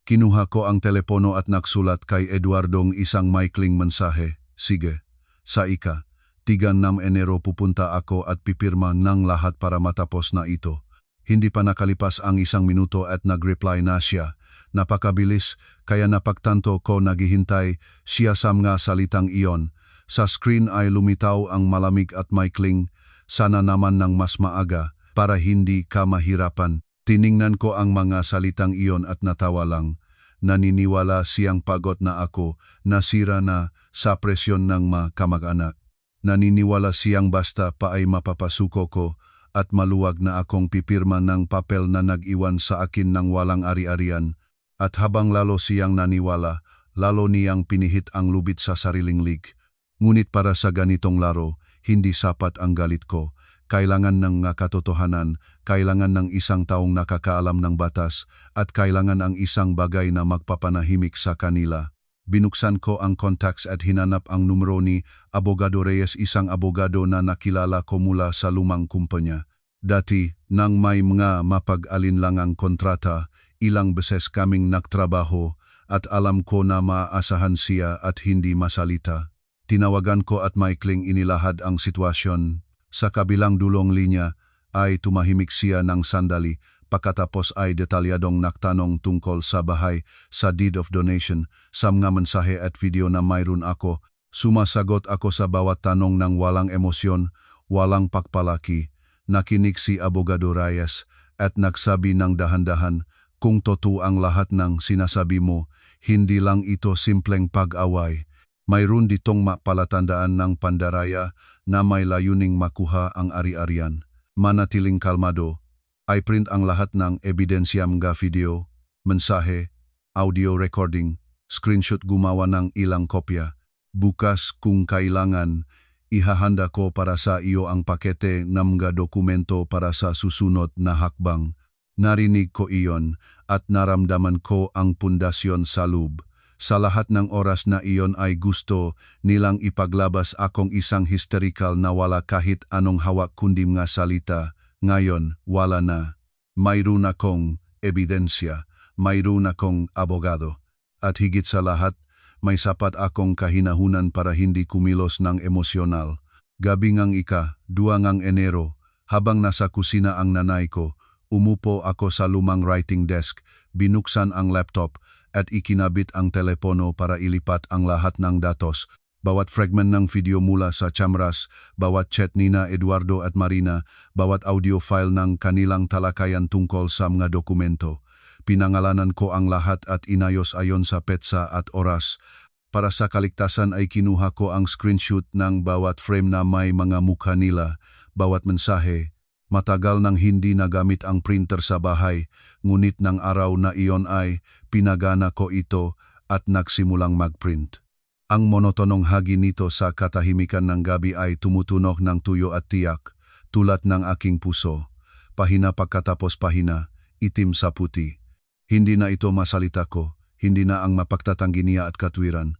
Kinuha ko ang telepono at nagsulat kay Eduardong isang maikling mensahe. Sige, sa 3 ng Enero pupunta ako at pipirma ng lahat para matapos na ito. Hindi pa nakalipas ang 1 minuto at nag-reply na siya. Napakabilis, kaya napagtanto ko naghihintay siya sa mga salitang iyon. Sa screen ay lumitaw ang malamig at maikling, sana naman ng mas maaga para hindi ka mahirapan. Tiningnan ko ang mga salitang iyon at natawa lang. Naniniwala siyang pagod na ako, nasira na sa presyon ng mga kamag-anak. Naniniwala siyang basta pa ay mapapasuko ko at maluwag na akong pipirma ng papel na nag-iwan sa akin ng walang ari-arian. At habang lalo siyang naniwala, lalo niyang pinihit ang lubid sa sariling lig. Ngunit para sa ganitong laro, hindi sapat ang galit ko. Kailangan ng katotohanan, kailangan ng isang taong nakakaalam ng batas, at kailangan ang isang bagay na magpapanahimik sa kanila. Binuksan ko ang contacts at hinanap ang numero ni Abogado Reyes, isang abogado na nakilala ko mula sa lumang kumpanya. Dati, nang may mga mapag-alinlangang kontrata, ilang beses kaming nagtrabaho at alam ko na maaasahan siya at hindi masalita. Tinawagan ko at maikling inilahad ang sitwasyon. Sa kabilang dulong linya ay tumahimik siya ng sandali. Pagkatapos ay detalyadong nagtanong tungkol sa bahay, sa deed of donation, sa mga mensahe at video na mayroon ako. Sumasagot ako sa bawat tanong ng walang emosyon, walang pagpalaki. Nakinig si Abogado Reyes at nagsabi ng dahan-dahan, kung totoo ang lahat ng sinasabi mo, hindi lang ito simpleng pag-away. Mayroon ditong palatandaan ng pandaraya na may layuning makuha ang ari-arian. Manatiling kalmado. I print ang lahat ng ebidensya, mga video, mensahe, audio recording, screenshot, gumawa ng ilang kopya. Bukas kung kailangan, ihahanda ko para sa iyo ang pakete ng mga dokumento para sa susunod na hakbang. Narinig ko iyon at naramdaman ko ang pundasyon sa loob. Sa lahat ng oras na iyon ay gusto nilang ipaglabas akong isang hysterical na wala kahit anong hawak kundi mga salita. Ngayon, wala na. Mayroon akong ebidensya, mayroon akong abogado. At higit sa lahat, may sapat akong kahinahunan para hindi kumilos ng emosyonal. Gabi ngang ika-2 ng Enero, habang nasa kusina ang nanay ko, umupo ako sa lumang writing desk, binuksan ang laptop at ikinabit ang telepono para ilipat ang lahat ng datos. Bawat fragment ng video mula sa Chamras, bawat chat nina Eduardo at Marina, bawat audio file ng kanilang talakayan tungkol sa mga dokumento. Pinangalanan ko ang lahat at inayos ayon sa petsa at oras. Para sa kaligtasan ay kinuha ko ang screenshot ng bawat frame na may mga mukha nila, bawat mensahe. Matagal nang hindi nagamit ang printer sa bahay, ngunit ng araw na iyon ay pinagana ko ito at nagsimulang magprint. Ang monotonong hagi nito sa katahimikan ng gabi ay tumutunog ng tuyo at tiyak, tulad ng aking puso. Pahina pagkatapos pahina, itim sa puti. Hindi na ito masalita ko, hindi na ang mapagtatanggi niya at katwiran.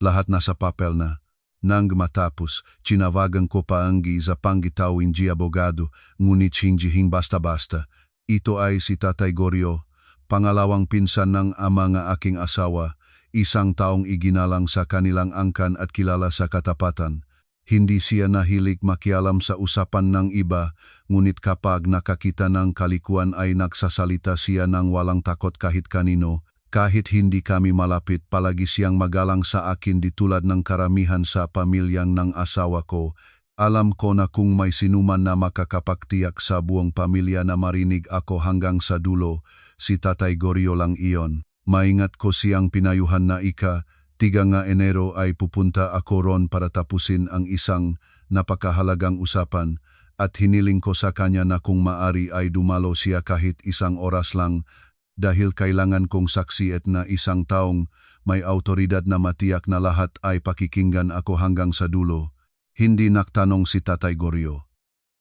Lahat nasa papel na. Nang matapos, chinawagan ko pa ang sa panggitawin di abogado, ngunit hindi basta-basta. Ito ay si Tatay Goryo, pangalawang pinsan ng ama ng aking asawa. Isang taong iginalang sa kanilang angkan at kilala sa katapatan. Hindi siya nahilig makialam sa usapan ng iba, ngunit kapag nakakita ng kalikuan ay nagsasalita siya ng walang takot kahit kanino. Kahit hindi kami malapit, palagi siyang magalang sa akin di tulad ng karamihan sa pamilyang ng asawa ko. Alam ko na kung may sinuman na makakapagtiyak sa buong pamilya na marinig ako hanggang sa dulo, si Tatay Goryo lang iyon. Maingat ko siyang pinayuhan na ika-3 ng Enero ay pupunta ako ron para tapusin ang isang napakahalagang usapan at hiniling ko sa kanya na kung maari ay dumalo siya kahit isang oras lang dahil kailangan kong saksi at na isang taong may autoridad na matiyak na lahat ay pakikinggan ako hanggang sa dulo. Hindi nagtanong si Tatay Goryo.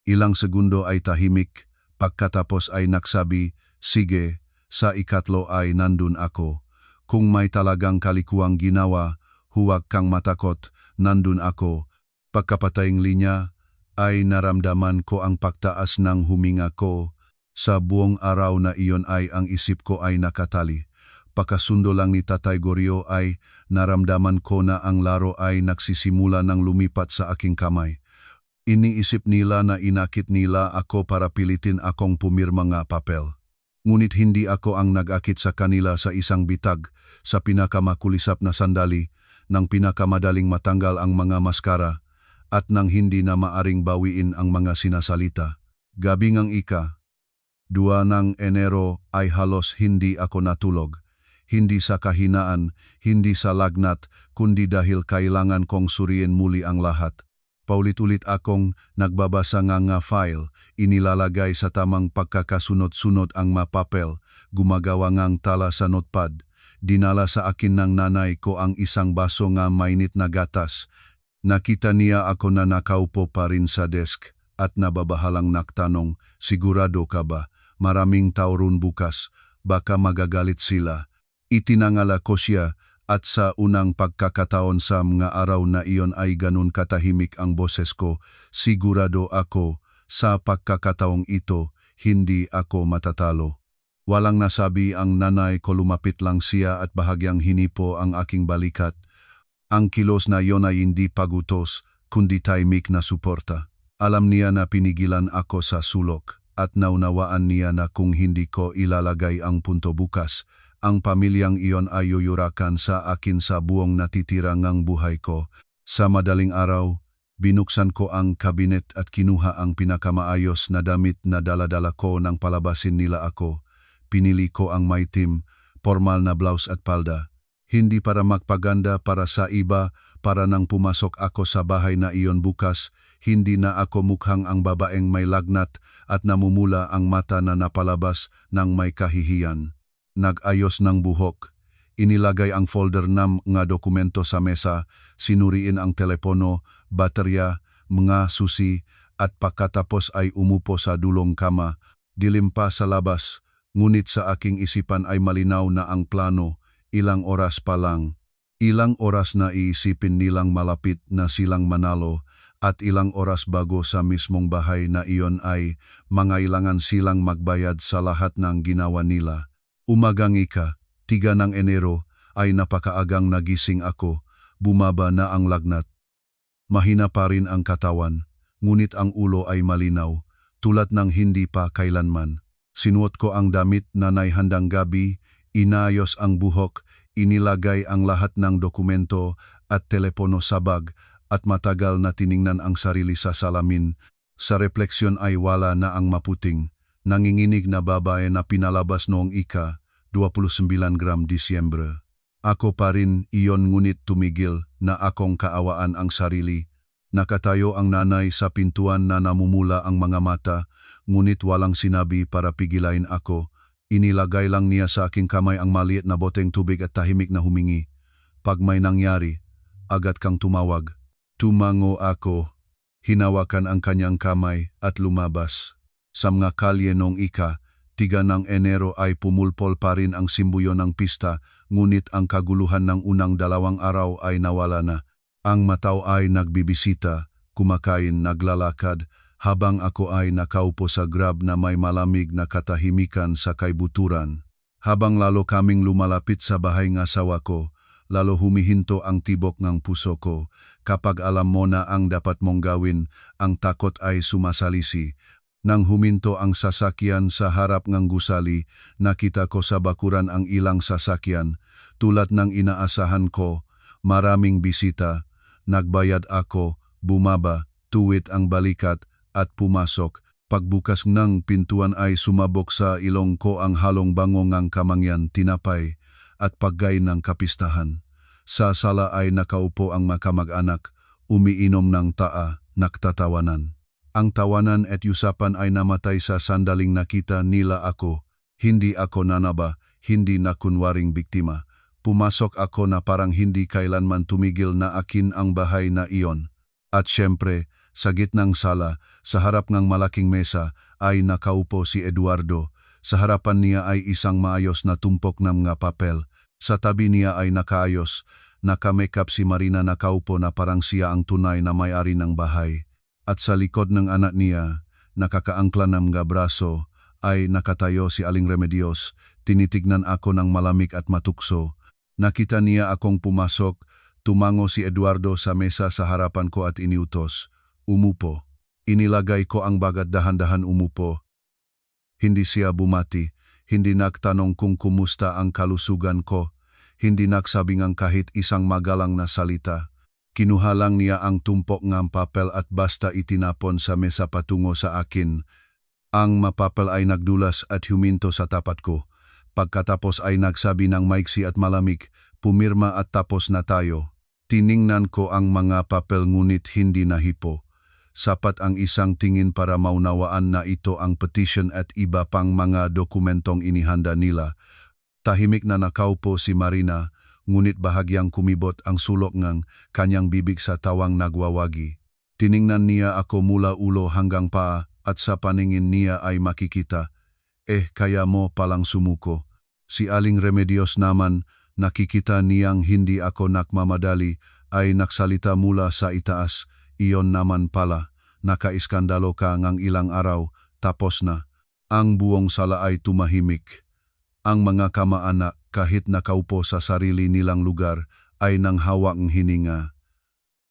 Ilang segundo ay tahimik, pagkatapos ay nagsabi, sige. Sa ikatlo ay nandun ako. Kung may talagang kalikuang ginawa, huwag kang matakot, nandun ako. Pagkapatayng linya, ay naramdaman ko ang pagtaas ng huminga ko. Sa buong araw na iyon ay ang isip ko ay nakatali. Pagkasundo lang ni Tatay Goryo ay naramdaman ko na ang laro ay nagsisimula ng lumipat sa aking kamay. Iniisip nila na inakit nila ako para pilitin akong pumirma ng papel. Ngunit hindi ako ang nag-akit sa kanila sa isang bitag, sa pinakamakulisap na sandali, nang pinakamadaling matanggal ang mga maskara, at nang hindi na maaring bawiin ang mga sinasalita. Gabi ngang ika-2 ng Enero ay halos hindi ako natulog. Hindi sa kahinaan, hindi sa lagnat, kundi dahil kailangan kong suriin muli ang lahat. Paulit-ulit akong nagbabasa nga file, inilalagay sa tamang pagkakasunod-sunod ang mapapel, gumagawa ngang tala sa notepad. Dinala sa akin ng nanay ko ang isang baso nga mainit na gatas. Nakita niya ako na nakaupo pa rin sa desk at nababahalang nagtanong, sigurado ka ba? Maraming tao ron bukas, baka magagalit sila. Itinangala ko siya At sa unang pagkakataon sa mga araw na iyon ay ganun katahimik ang boses ko, sigurado ako sa pagkakataong ito, hindi ako matatalo. Walang nasabi ang nanay ko, lumapit lang siya at bahagyang hinipo ang aking balikat. Ang kilos na iyon ay hindi pagutos, kundi tahimik na suporta. Alam niya na pinigilan ako sa sulok at naunawaan niya na kung hindi ko ilalagay ang punto bukas, ang pamilyang iyon ay yuyurakan sa akin sa buong natitira ngang buhay ko. Sa madaling araw, binuksan ko ang kabinet at kinuha ang pinakamaayos na damit na daladala ko nang palabasin nila ako. Pinili ko ang maitim, formal na blouse at palda. Hindi para magpaganda para sa iba, para nang pumasok ako sa bahay na iyon bukas, hindi na ako mukhang ang babaeng may lagnat at namumula ang mata na napalabas ng may kahihiyan. Nag-ayos ng buhok, inilagay ang folder ng mga dokumento sa mesa, sinuriin ang telepono, baterya, mga susi, at pagkatapos ay umupo sa dulong kama. Dilim pa sa labas, ngunit sa aking isipan ay malinaw na ang plano, ilang oras pa lang. Ilang oras na iisipin nilang malapit na silang manalo, at ilang oras bago sa mismong bahay na iyon ay mangailangan silang magbayad sa lahat ng ginawa nila. Umagang 3 ng Enero ay napakaagang nagising ako, bumaba na ang lagnat. Mahina pa rin ang katawan, ngunit ang ulo ay malinaw, tulad ng hindi pa kailanman. Sinuot ko ang damit na naihandang gabi, inayos ang buhok, inilagay ang lahat ng dokumento at telepono sa bag at matagal na tiningnan ang sarili sa salamin. Sa refleksyon ay wala na ang maputing, nanginginig na babae na pinalabas noong 29 Disyembre. Ako pa rin iyon, ngunit tumigil na akong kaawaan ang sarili. Nakatayo ang nanay sa pintuan na namumula ang mga mata, ngunit walang sinabi para pigilain ako. Inilagay lang niya sa aking kamay ang maliit na boteng tubig at tahimik na humingi. Pag may nangyari, agad kang tumawag. Tumango ako, hinawakan ang kanyang kamay at lumabas. Sa mga kalye noong 3 ng Enero ay pumulpol pa rin ang simbuyo ng pista, ngunit ang kaguluhan ng unang 2 araw ay nawala na. Ang matao ay nagbibisita, kumakain, naglalakad, habang ako ay nakaupo sa grab na may malamig na katahimikan sa kaibuturan. Habang lalo kaming lumalapit sa bahay ng asawa ko, lalo humihinto ang tibok ng puso ko. Kapag alam mo na ang dapat mong gawin, ang takot ay sumasalisi. Nang huminto ang sasakyan sa harap ng gusali, nakita ko sa bakuran ang ilang sasakyan. Tulad ng inaasahan ko, maraming bisita. Nagbayad ako, bumaba, tuwid ang balikat, at pumasok. Pagbukas ng pintuan ay sumabok sa ilong ko ang halong bango ng kamangyan, tinapay, at paggay ng kapistahan. Sa sala ay nakaupo ang makamag-anak, umiinom ng taa, nagtatawanan. Ang tawanan at usapan ay namatay sa sandaling nakita nila ako. Hindi ako nanaba, hindi na kunwaring biktima. Pumasok ako na parang hindi kailanman tumigil na akin ang bahay na iyon. At syempre, sa gitnang sala, sa harap ng malaking mesa, ay nakaupo si Eduardo. Sa harapan niya ay isang maayos na tumpok ng mga papel. Sa tabi niya ay nakaayos, naka-makeup si Marina, nakaupo na parang siya ang tunay na may-ari ng bahay. At sa likod ng anak niya, nakakaangkla ng mga braso, ay nakatayo si Aling Remedios. Tinitignan ako ng malamig at matukso. Nakita niya akong pumasok, tumango si Eduardo sa mesa sa harapan ko at iniutos. Umupo. Inilagay ko ang bag at dahan-dahan umupo. Hindi siya bumati, hindi nagtanong kung kumusta ang kalusugan ko, hindi nagsabi ng kahit isang magalang na salita. Kinuha lang niya ang tumpok ng papel at basta itinapon sa mesa patungo sa akin. Ang mapapel ay nagdulas at huminto sa tapat ko. Pagkatapos ay nagsabi ng maiksi at malamig, pumirma at tapos na tayo. Tiningnan ko ang mga papel ngunit hindi nahipo. Sapat ang isang tingin para maunawaan na ito ang petition at iba pang mga dokumentong inihanda nila. Tahimik na nakaupo si Marina, ngunit bahagyang kumibot ang sulok ng kanyang bibig sa tawang nagwawagi. Tiningnan niya ako mula ulo hanggang paa at sa paningin niya ay makikita, kaya mo palang sumuko. Si Aling Remedios naman, Nakikita niyang hindi ako nakmamadali ay naksalita mula sa itaas. Iyon naman pala, nakaiskandalo ka ngang ilang araw, tapos na. Ang buong sala ay tumahimik. Ang mga kamaanak kahit nakaupo sa sarili nilang lugar ay nanghawak ng hininga.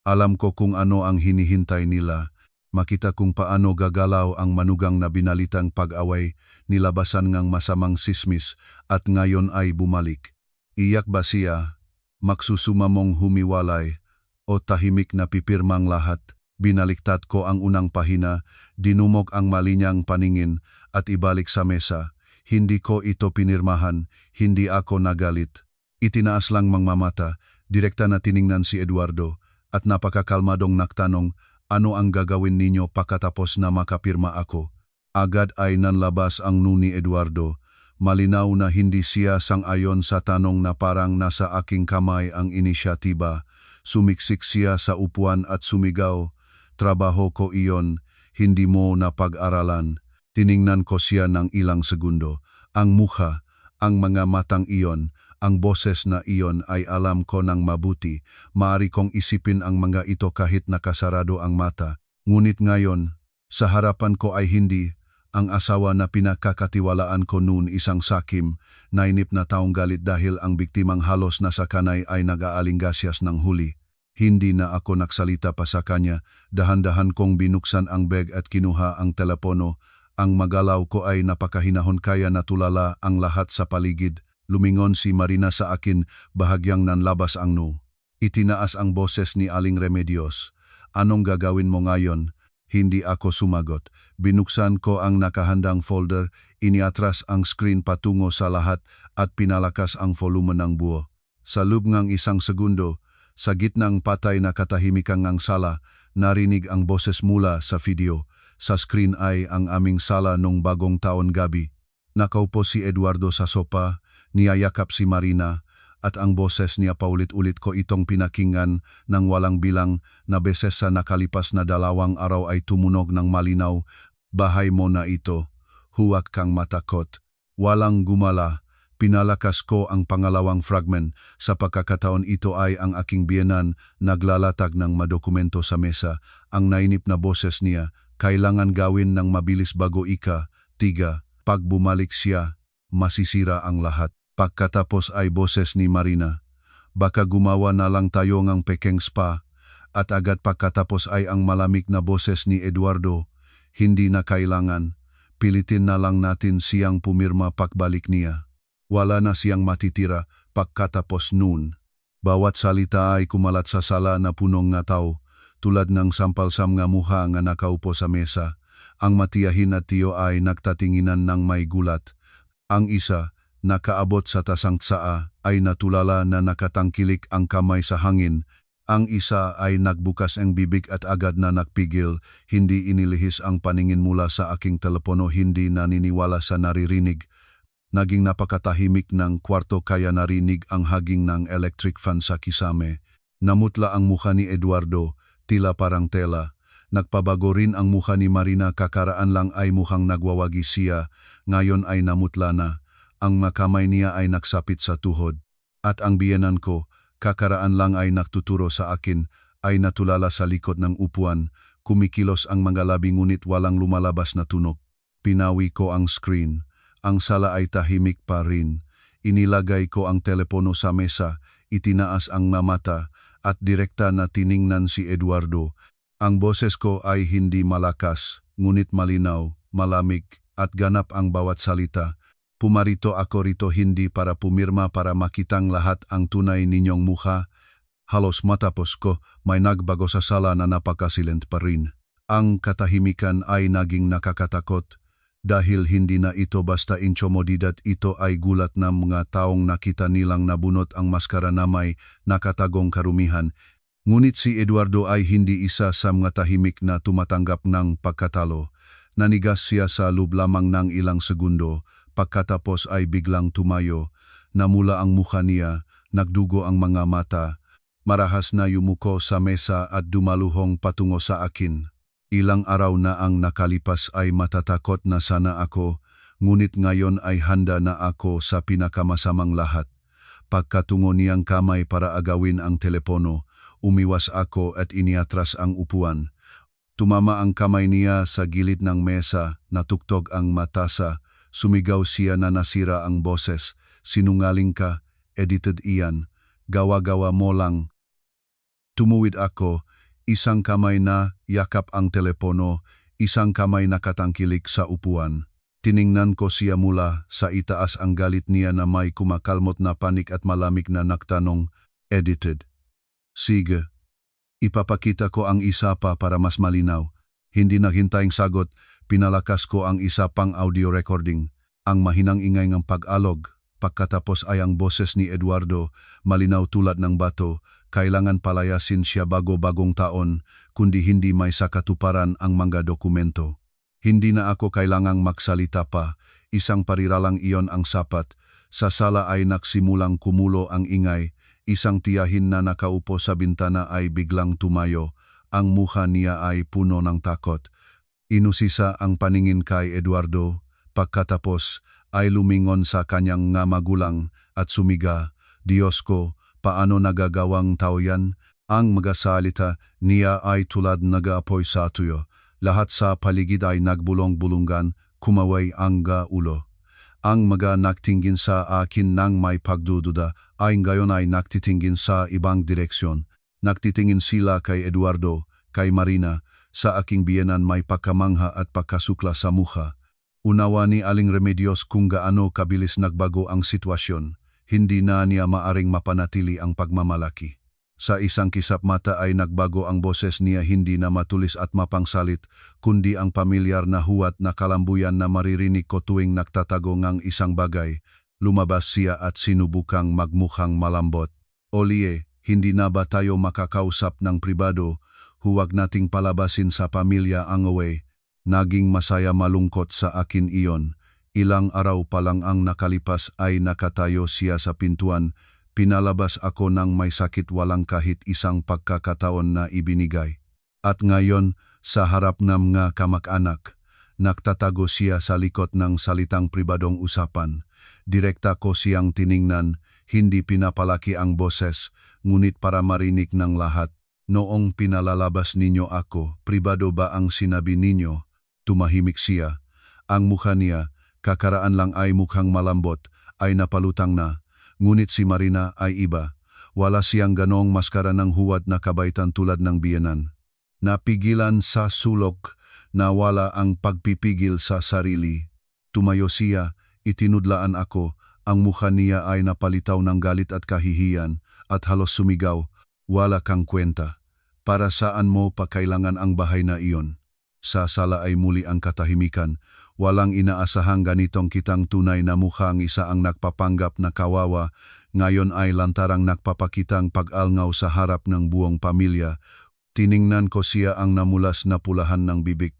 Alam ko kung ano ang hinihintay nila. Makita kung paano gagalaw ang manugang na binalitang pag-away, nilabasan ngang masamang sismis at ngayon ay bumalik. Iyak ba siya? Magsusumamong humiwalay? O tahimik na pipirmang lahat? Binaliktad ko ang unang pahina, dinumog ang malinyang paningin at ibalik sa mesa. Hindi ko ito pinirmahan, hindi ako nagalit. Itinaas lang mangmamata, direkta na tiningnan si Eduardo at napakakalmadong nagtanong, ano ang gagawin ninyo pagkatapos na makapirma ako? Agad ay nanlabas ang ni Eduardo. Malinaw na hindi siya sang-ayon sa tanong na parang nasa aking kamay ang inisyatiba. Sumiksik siya sa upuan at sumigaw, trabaho ko iyon, hindi mo napag-aralan. Tiningnan ko siya ng ilang segundo. Ang mukha, ang mga matang iyon, ang boses na iyon ay alam ko ng mabuti. Maaari kong isipin ang mga ito kahit nakasarado ang mata. Ngunit ngayon, sa harapan ko ay hindi. Ang asawa na pinakakatiwalaan ko noon isang sakim, nainip na taong galit dahil ang biktimang halos nasa kanay ay nag-aalingasyas ng huli. Hindi na ako nagsalita pa sa kanya, dahan-dahan kong binuksan ang bag at kinuha ang telepono. Ang magalaw ko ay napakahinahon kaya natulala ang lahat sa paligid. Lumingon si Marina sa akin, bahagyang nanlabas ang no. Itinaas ang boses ni Aling Remedios. Anong gagawin mo ngayon? Hindi ako sumagot. Binuksan ko ang nakahandang folder, iniatras ang screen patungo sa lahat at pinalakas ang volume ng buo. Sa loob ng isang segundo, sa gitnang patay na katahimikan ng sala, narinig ang boses mula sa video. Sa screen ay ang aming sala nung bagong taon gabi. Nakaupo si Eduardo sa sopa, niyayakap si Marina, at ang boses niya paulit-ulit ko itong pinakinggan ng walang bilang na beses sa nakalipas na 2 araw ay tumunog ng malinaw. Bahay mo na ito, huwag kang matakot. Walang gumala. Pinalakas ko ang pangalawang fragment. Sa pagkakataon ito ay ang aking biyenan naglalatag ng madokumento sa mesa. Ang nainip na boses niya, kailangan gawin ng mabilis bago ika-3. Pag bumalik siya, masisira ang lahat. Pagkatapos ay boses ni Marina, baka gumawa na lang tayo ng pekeng spa. At agad pagkatapos ay ang malamig na boses ni Eduardo, hindi na kailangan. Pilitin na lang natin siyang pumirma pagbalik niya. Wala na siyang matitira pagkatapos noon. Bawat salita ay kumalat sa sala na punong nga tao, tulad ng sampalsam nga muha nga nakaupo sa mesa. Ang matiyahin at tiyo ay nagtatinginan ng may gulat. Ang isa, nakaabot sa tasang tsaa, ay natulala na nakatangkilik ang kamay sa hangin. Ang isa ay nagbukas ang bibig at agad na nagpigil. Hindi inilihis ang paningin mula sa aking telepono, hindi naniniwala sa naririnig. Naging napakatahimik ng kwarto kaya narinig ang haging ng electric fan sa kisame. Namutla ang mukha ni Eduardo, tila parang tela. Nagpabago rin ang mukha ni Marina, kakaraan lang ay mukhang nagwawagi siya, ngayon ay namutla na. Ang makamay niya ay nagsapit sa tuhod. At ang biyenan ko, kakaraan lang ay nagtuturo sa akin, ay natulala sa likod ng upuan, kumikilos ang mga labi ngunit walang lumalabas na tunog. Pinawi ko ang screen. Ang sala ay tahimik pa rin. Inilagay ko ang telepono sa mesa, itinaas ang mata, at direkta na tiningnan si Eduardo. Ang boses ko ay hindi malakas, ngunit malinaw, malamig, at ganap ang bawat salita. Pumarito ako rito hindi para pumirma para makitang lahat ang tunay ninyong mukha. Halos matapos ko, may nagbago sa sala na napakasilent pa rin. Ang katahimikan ay naging nakakatakot. Dahil hindi na ito basta insomodidad, ito ay gulat ng mga taong nakita nilang nabunot ang maskara na may nakatagong karumihan. Ngunit si Eduardo ay hindi isa sa mga tahimik na tumatanggap ng pagkatalo. Nanigas siya sa loob lamang ng ilang segundo, pagkatapos ay biglang tumayo. Namula ang mukha niya, nagdugo ang mga mata. Marahas na yumuko sa mesa at dumaluhong patungo sa akin. Ilang araw na ang nakalipas ay matatakot na sana ako, ngunit ngayon ay handa na ako sa pinakamasamang lahat. Pagkatungo niyang kamay para agawin ang telepono, umiwas ako at iniatras ang upuan. Tumama ang kamay niya sa gilid ng mesa, natugtog ang matasa, sumigaw siya na nasira ang boses. Sinungaling ka, edited iyan, gawa-gawa mo lang. Tumuwid ako, isang kamay na yakap ang telepono, isang kamay na katangkilik sa upuan. Tiningnan ko siya mula sa itaas ang galit niya na may kumakalmot na panik at malamig na nagtanong, edited. Sige. Ipapakita ko ang isa pa para mas malinaw. Hindi naghintayang sagot, pinalakas ko ang isa pang audio recording. Ang mahinang ingay ng pag-alog, pagkatapos ay ang boses ni Eduardo, malinaw tulad ng bato, kailangan palayasin siya bago-bagong taon, kundi hindi may sakatuparan ang mga dokumento. Hindi na ako kailangang magsalita pa, isang pariralang iyon ang sapat. Sa sala ay nagsimulang kumulo ang ingay, isang tiyahin na nakaupo sa bintana ay biglang tumayo, ang mukha niya ay puno ng takot. Inusisa ang paningin kay Eduardo, pagkatapos ay lumingon sa kanyang nga magulang at sumiga, Diyos ko, paano nagagawang tao yan? Ang magasalita niya ay tulad nag-aapoy sa tuyo. Lahat sa paligid ay nagbulong-bulungan, kumaway ang ulo. Ang mga nagtingin sa akin nang may pagdududa ay ngayon ay nagtitingin sa ibang direksyon. Nagtitingin sila kay Eduardo, kay Marina, sa aking biyenan may pagkamangha at pagkasukla sa mukha. Unawa ni Aling Remedios kung gaano kabilis nagbago ang sitwasyon. Hindi na niya maaring mapanatili ang pagmamalaki. Sa isang kisap mata ay nagbago ang boses niya, hindi na matulis at mapangsalit, kundi ang pamilyar na huwat na kalambuyan na maririnig ko tuwing nagtatago ng isang bagay. Lumabas siya at sinubukang magmukhang malambot. Olie, hindi na ba tayo makakausap ng pribado? Huwag nating palabasin sa pamilya ang away. Naging masaya malungkot sa akin iyon. Ilang araw pa lang ang nakalipas ay nakatayo siya sa pintuan. Pinalabas ako ng may sakit, walang kahit isang pagkakataon na ibinigay. At ngayon, sa harap ng mga kamag-anak, nagtatago siya sa likod ng salitang pribadong usapan. Direkta ko siyang tiningnan, hindi pinapalaki ang boses, ngunit para marinig ng lahat. Noong pinalalabas ninyo ako, pribado ba ang sinabi ninyo? Tumahimik siya. Ang mukha niya, kakaraan lang ay mukhang malambot, ay napalutang na. Ngunit si Marina ay iba. Wala siyang ganong maskara ng huwad na kabaitan tulad ng biyenan. Napigilan sa sulok, nawala ang pagpipigil sa sarili. Tumayo siya, itinudlaan ako, ang mukha niya ay napalitaw ng galit at kahihiyan, at halos sumigaw, wala kang kwenta. Para saan mo pa kailangan ang bahay na iyon? Sa sala ay muli ang katahimikan. Walang inaasahang ganitong kitang tunay na mukha ang isa ang nagpapanggap na kawawa, ngayon ay lantarang nagpapakitang pag-alngaw sa harap ng buong pamilya. Tiningnan ko siya ang namulas na pulahan ng bibig.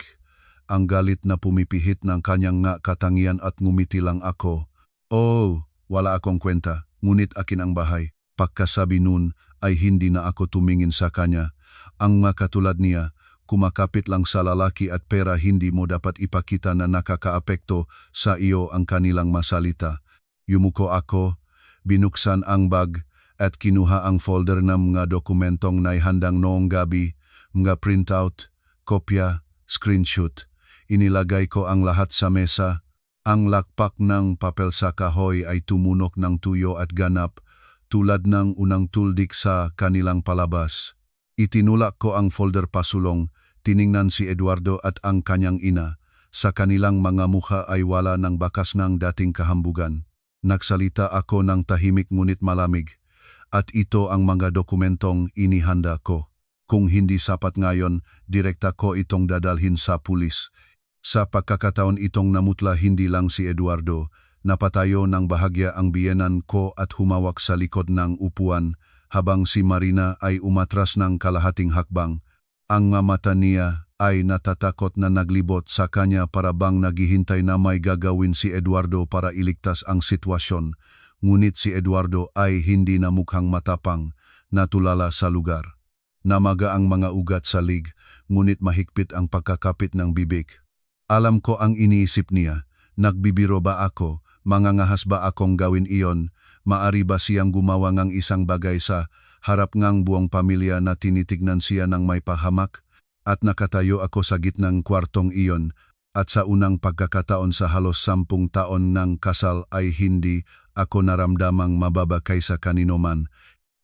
Ang galit na pumipihit ng kanyang nga katangian at ngumiti lang ako. Oh, wala akong kwenta, ngunit akin ang bahay. Pagkasabi nun ay hindi na ako tumingin sa kanya. Ang mga katulad niya, kumakapit lang sa lalaki at pera, hindi mo dapat ipakita na nakakaapekto sa iyo ang kanilang masalita. Yumuko ako, binuksan ang bag at kinuha ang folder ng mga dokumentong naihandang noong gabi, mga printout, kopya, screenshot. Inilagay ko ang lahat sa mesa. Ang lakpak ng papel sa kahoy ay tumunok ng tuyo at ganap, tulad ng unang tuldik sa kanilang palabas. Itinulak ko ang folder pasulong. Tiningnan si Eduardo at ang kanyang ina. Sa kanilang mga mukha ay wala ng bakas ng dating kahambugan. Nagsalita ako ng tahimik ngunit malamig. At ito ang mga dokumentong inihanda ko. Kung hindi sapat ngayon, direkta ko itong dadalhin sa pulis. Sa pagkakataon itong namutla hindi lang si Eduardo, napatayo ng bahagya ang biyenan ko at humawak sa likod ng upuan, habang si Marina ay umatras ng kalahating hakbang. Ang mga mata niya ay natatakot na naglibot sa kanya, para bang naghihintay na may gagawin si Eduardo para iligtas ang sitwasyon. Ngunit si Eduardo ay hindi na mukhang matapang, natulala sa lugar. Namaga ang mga ugat sa lig, ngunit mahigpit ang pagkakapit ng bibig. Alam ko ang iniisip niya, nagbibiro ba ako, mangangahas ba akong gawin iyon? Maari ba siyang gumawa ng isang bagay sa harap ng buong pamilya na tinitignan siya ng may pahamak? At nakatayo ako sa gitnang kwartong iyon, at sa unang pagkakataon sa halos 10 taon ng kasal ay hindi ako naramdamang mababa kaysa kanino man.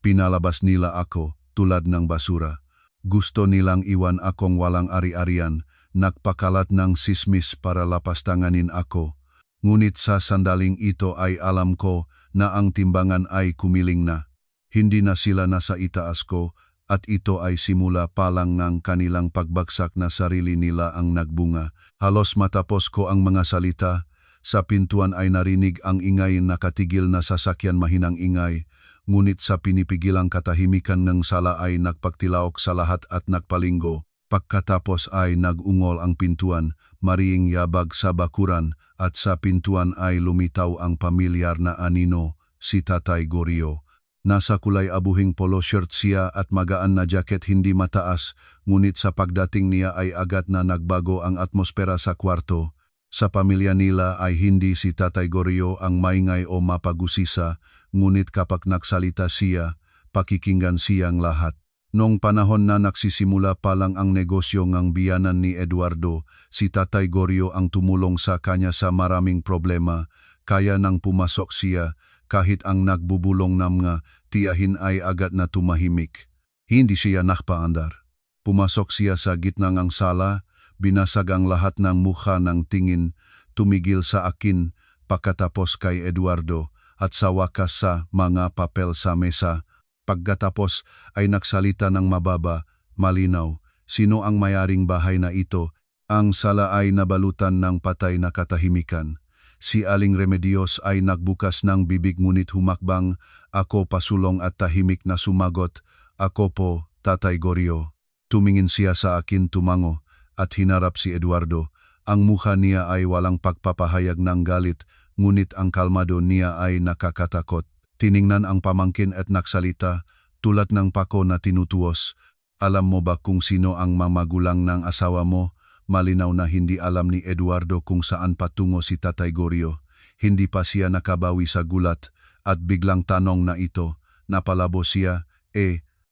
Pinalabas nila ako tulad ng basura. Gusto nilang iwan akong walang ari-arian, nagpakalat ng sismis para lapastanganin ako. Ngunit sa sandaling ito ay alam ko na ang timbangan ay kumiling na. Hindi na sila nasa itaas ko, at ito ay simula pa lang ng kanilang pagbagsak na sarili nila ang nagbunga. Halos matapos ko ang mga salita, sa pintuan ay narinig ang ingay, nakatigil na sasakyan, mahinang ingay. Ngunit sa pinipigilang katahimikan ng sala ay nagpagtilaok sa lahat at nagpalinggo. Pagkatapos ay nag-ungol ang pintuan, mariing yabag sa bakuran, at sa pintuan ay lumitaw ang pamilyar na anino, si Tatay Goryo. Nasa kulay abuhing polo shirt siya at magaan na jacket, hindi mataas, ngunit sa pagdating niya ay agad na nagbago ang atmosfera sa kwarto. Sa pamilya nila ay hindi si Tatay Goryo ang maingay o mapagusisa, ngunit kapag nagsalita siya, pakikinggan siyang lahat. Noong panahon na nagsisimula pa lang ang negosyo ng biyanan ni Eduardo, si Tatay Goryo ang tumulong sa kanya sa maraming problema, kaya nang pumasok siya, kahit ang nagbubulong ng mga tiyahin ay agad na tumahimik. Hindi siya nakpaandar. Pumasok siya sa gitna ng sala, binasag ang lahat ng mukha ng tingin, tumigil sa akin, pagkatapos kay Eduardo, at sa wakas sa mga papel sa mesa. Pagkatapos ay nagsalita ng mababa, malinaw, sino ang mayaring bahay na ito? Ang sala ay nabalutan ng patay na katahimikan. Si Aling Remedios ay nagbukas ng bibig ngunit humakbang. Ako pasulong at tahimik na sumagot, "Ako po, Tatay Goryo." Tumingin siya sa akin, tumango, at hinarap si Eduardo. Ang mukha niya ay walang pagpapahayag ng galit, ngunit ang kalmado niya ay nakakatakot. Tiningnan ang pamangkin at nagsalita, tulad ng pako na tinutuos. "Alam mo ba kung sino ang mamagulang ng asawa mo?" Malinaw na hindi alam ni Eduardo kung saan patungo si Tatay Goryo. Hindi pa siya nakabawi sa gulat, at biglang tanong na ito, napalabo siya,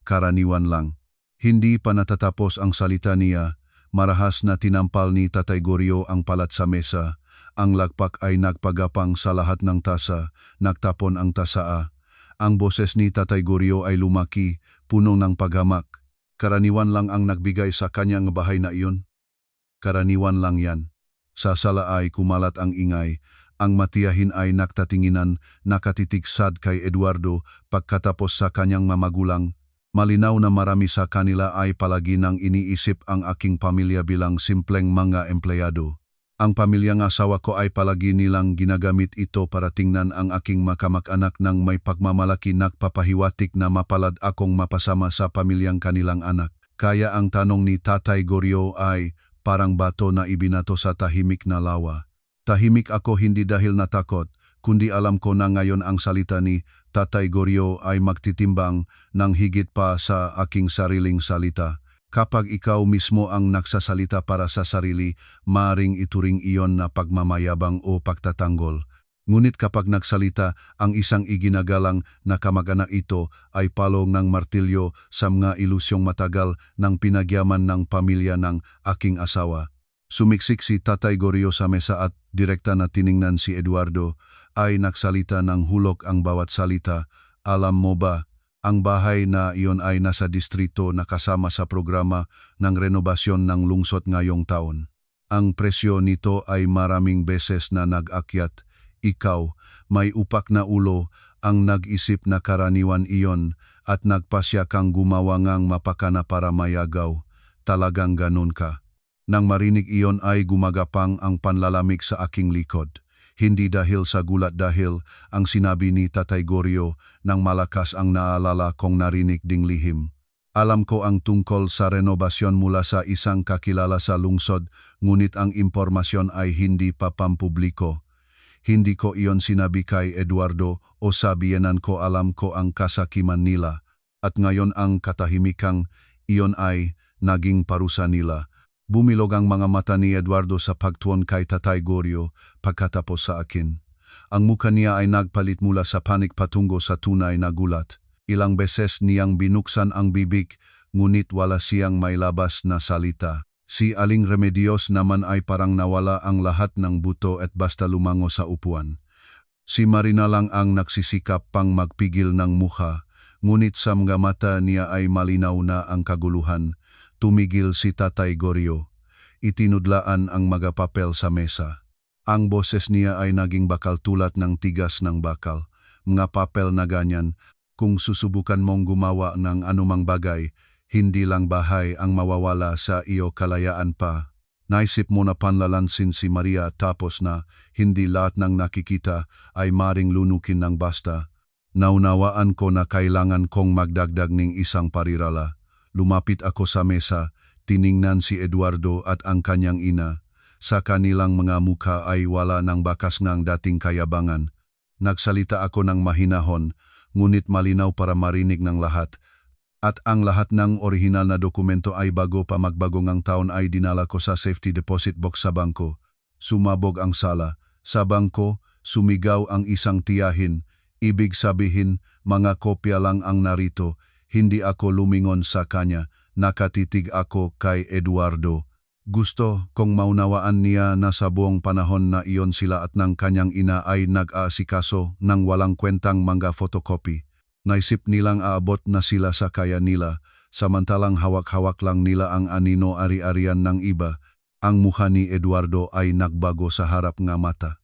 karaniwan lang. Hindi pa natatapos ang salita niya, marahas na tinampal ni Tatay Goryo ang palat sa mesa. Ang lagpak ay nagpagapang sa lahat ng tasa, nagtapon ang tasaa. Ang boses ni Tatay Goryo ay lumaki, puno ng paghamak. Karaniwan lang ang nagbigay sa kanyang bahay na iyon. Karaniwan lang yan. Sa sala ay kumalat ang ingay. Ang matiyahin ay nagtatinginan, nakatitiksad kay Eduardo pagkatapos sa kanyang mamagulang. Malinaw na marami sa kanila ay palagi nang iniisip ang aking pamilya bilang simpleng mga empleyado. Ang pamilyang asawa ko ay palagi nilang ginagamit ito para tingnan ang aking makamag-anak ng may pagmamalaki, nagpapahiwatig na mapalad akong mapasama sa pamilyang kanilang anak. Kaya ang tanong ni Tatay Goryo ay parang bato na ibinato sa tahimik na lawa. Tahimik ako hindi dahil natakot, kundi alam ko na ngayon ang salita ni Tatay Goryo ay magtitimbang ng higit pa sa aking sariling salita. Kapag ikaw mismo ang nagsasalita para sa sarili, maaring ituring iyon na pagmamayabang o pagtatanggol. Ngunit kapag nagsalita ang isang iginagalang na kamag-anak, ito ay palong ng martilyo sa mga ilusyong matagal ng pinagyaman ng pamilya ng aking asawa. Sumiksik si Tatay Goryo sa mesa at direkta na tiningnan si Eduardo, ay nagsalita ng hulog ang bawat salita. "Alam mo ba, ang bahay na iyon ay nasa distrito na kasama sa programa ng renobasyon ng lungsod ngayong taon. Ang presyo nito ay maraming beses na nag-akyat. Ikaw, may upak na ulo, ang nag-isip na karaniwan iyon at nagpasya kang gumawa ngang mapakana para mayagaw. Talagang ganun ka." Nang marinig iyon ay gumagapang ang panlalamig sa aking likod. Hindi dahil sa gulat, dahil ang sinabi ni Tatay Goryo nang malakas ang naalala kong narinig ding lihim. Alam ko ang tungkol sa renobasyon mula sa isang kakilala sa lungsod, ngunit ang impormasyon ay hindi pa pampubliko. Hindi ko iyon sinabi kay Eduardo o sa biyenan ko, alam ko ang kasakiman nila. At ngayon ang katahimikang iyon ay naging parusa nila. Bumilog ang mga mata ni Eduardo sa pagtuon kay Tatay Goryo pagkatapos sa akin. Ang mukha niya ay nagpalit mula sa panik patungo sa tunay na gulat. Ilang beses niyang binuksan ang bibig, ngunit wala siyang may labas na salita. Si Aling Remedios naman ay parang nawala ang lahat ng buto at basta lumango sa upuan. Si Marina lang ang nagsisikap pang magpigil ng mukha, ngunit sa mga mata niya ay malinaw na ang kaguluhan. Tumigil si Tatay Gorio. Itinudlaan ang mga papel sa mesa. Ang boses niya ay naging bakal tulad ng tigas ng bakal. Mga papel na ganyan, kung susubukan mong gumawa ng anumang bagay, hindi lang bahay ang mawawala sa iyo, kalayaan pa. Naisip mo na panlalansin si Maria tapos na hindi lahat ng nakikita ay maring lunukin ng basta. Naunawaan ko na kailangan kong magdagdag ng isang parirala. Lumapit ako sa mesa, tiningnan si Eduardo at ang kanyang ina. Sa kanilang mga mukha ay wala ng bakas ng dating kayabangan. Nagsalita ako ng mahinahon, ngunit malinaw para marinig ng lahat. At ang lahat ng orihinal na dokumento ay bago pa magbagong ang taon ay dinala ko sa safety deposit box sa bangko. Sumabog ang sala. Sa bangko, sumigaw ang isang tiyahin. Ibig sabihin, mga kopya lang ang narito. Hindi ako lumingon sa kanya. Nakatitig ako kay Eduardo. Gusto kong maunawaan niya na sa buong panahon na iyon sila at ng kanyang ina ay nag-aasikaso ng walang kwentang mga photocopy. Naisip nilang aabot na sila sa kaya nila, samantalang hawak-hawak lang nila ang anino ari-arian ng iba. Ang mukha ni Eduardo ay nagbago sa harap ng mata.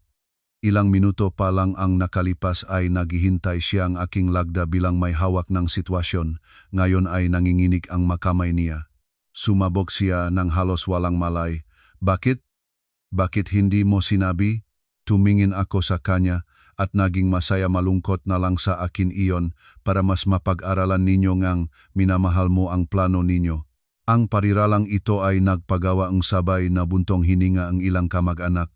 Ilang minuto pa lang ang nakalipas ay naghihintay siyang aking lagda bilang may hawak ng sitwasyon. Ngayon ay nanginginig ang makamay niya. Sumabog siya ng halos walang malay. Bakit? Bakit hindi mo sinabi? Tumingin ako sa kanya at naging masaya malungkot na lang sa akin iyon para mas mapag-aralan ninyo ngang minamahal mo ang plano ninyo. Ang pariralang ito ay nagpagawa ang sabay na buntong hininga ang ilang kamag-anak.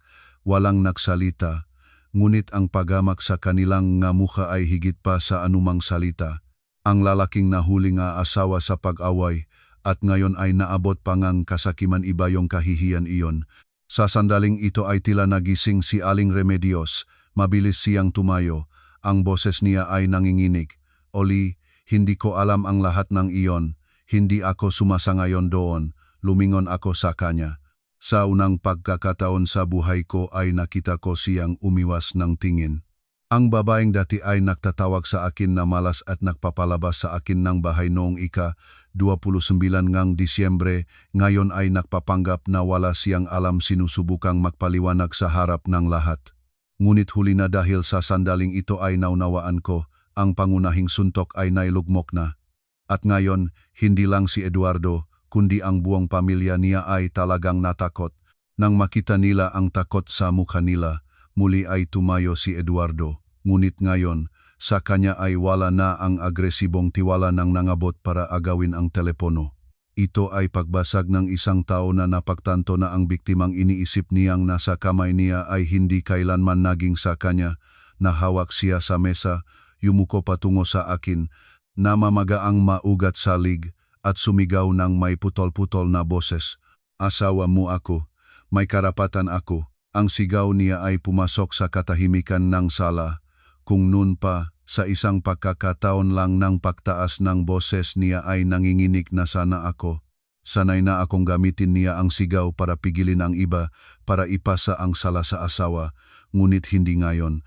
Walang nagsalita, ngunit ang pagamak sa kanilang nga mukha ay higit pa sa anumang salita. Ang lalaking nahuli nga asawa sa pag-away, at ngayon ay naabot pa ngang kasakiman iba yung kahihiyan iyon. Sa sandaling ito ay tila nagising si Aling Remedios. Mabilis siyang tumayo. Ang boses niya ay nanginginig. Oli, hindi ko alam ang lahat ng iyon. Hindi ako sumasangayon doon. Lumingon ako sa kanya. Sa unang pagkakataon sa buhay ko ay nakita ko siyang umiwas ng tingin. Ang babaeng dati ay nagtatawag sa akin na malas at nagpapalabas sa akin ng bahay noong ika-29 ngang Disyembre, ngayon ay nagpapanggap na wala siyang alam, sinusubukang magpaliwanag sa harap ng lahat. Ngunit huli na dahil sa sandaling ito ay naunawaan ko, ang pangunahing suntok ay nailugmok na. At ngayon, hindi lang si Eduardo, kundi ang buong pamilya niya ay talagang natakot. Nang makita nila ang takot sa mukha nila, muli ay tumayo si Eduardo. Ngunit ngayon, sa kanya ay wala na ang agresibong tiwala ng nangabot para agawin ang telepono. Ito ay pagbasag ng isang tao na napagtanto na ang biktimang iniisip niyang nasa kamay niya ay hindi kailanman naging sa kanya. Nahawak siya sa mesa, yumuko patungo sa akin, namamagaang maugat sa lig, at sumigaw ng may putol-putol na boses. Asawa mo ako, may karapatan ako. Ang sigaw niya ay pumasok sa katahimikan ng sala. Kung noon pa, sa isang pagkakataon lang ng pagtaas ng boses niya ay nanginginig na sana ako. Sanay na akong gamitin niya ang sigaw para pigilin ang iba, para ipasa ang sala sa asawa, ngunit hindi ngayon.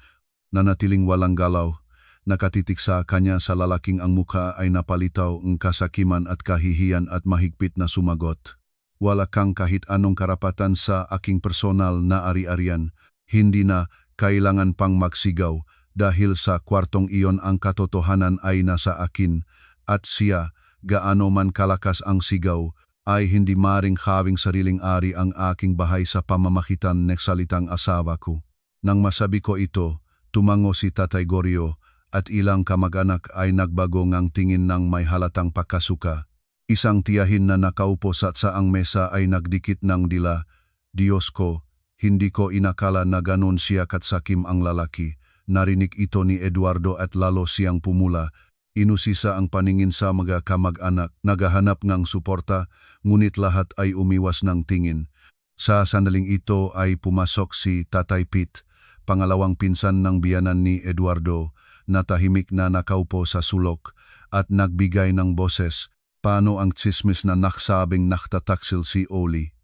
Nanatiling walang galaw, nakatitik sa kanya sa lalaking ang mukha ay napalitaw ng kasakiman at kahihiyan at mahigpit na sumagot. Wala kang kahit anong karapatan sa aking personal na ari-arian, hindi na kailangan pang magsigaw. Dahil sa kwartong iyon ang katotohanan ay nasa akin, at siya, gaano man kalakas ang sigaw, ay hindi maring hawing sariling ari ang aking bahay sa pamamagitan ng salitang asawa ko. Nang masabi ko ito, tumango si Tatay Gorio at ilang kamag-anak ay nagbago ngang tingin ng may halatang pagkasuka. Isang tiyahin na nakaupo sa saang mesa ay nagdikit ng dila. Diyos ko, hindi ko inakala na ganon siya katsakim ang lalaki. Narinig ito ni Eduardo at lalo siyang pumula. Inusisa ang paningin sa mga kamag-anak, naghahanap ng suporta, ngunit lahat ay umiwas ng tingin. Sa sandaling ito ay pumasok si Tatay Pete. pangalawang pinsan ng biyanan ni Eduardo, na tahimik na nakaupo sa sulok at nagbigay ng boses. Paano ang tsismis na naksabing naktataksil si Oli?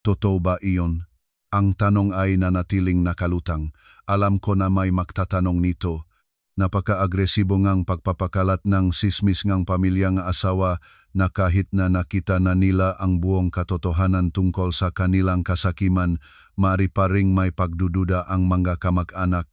Totoo ba iyon? Ang tanong ay nanatiling nakalutang. Alam ko na may magtatanong nito. Napaka-agresibo ngang pagpapakalat ng sismis ngang pamilyang asawa na kahit na nakita na nila ang buong katotohanan tungkol sa kanilang kasakiman, mari pa ring may pagdududa ang mga kamag-anak.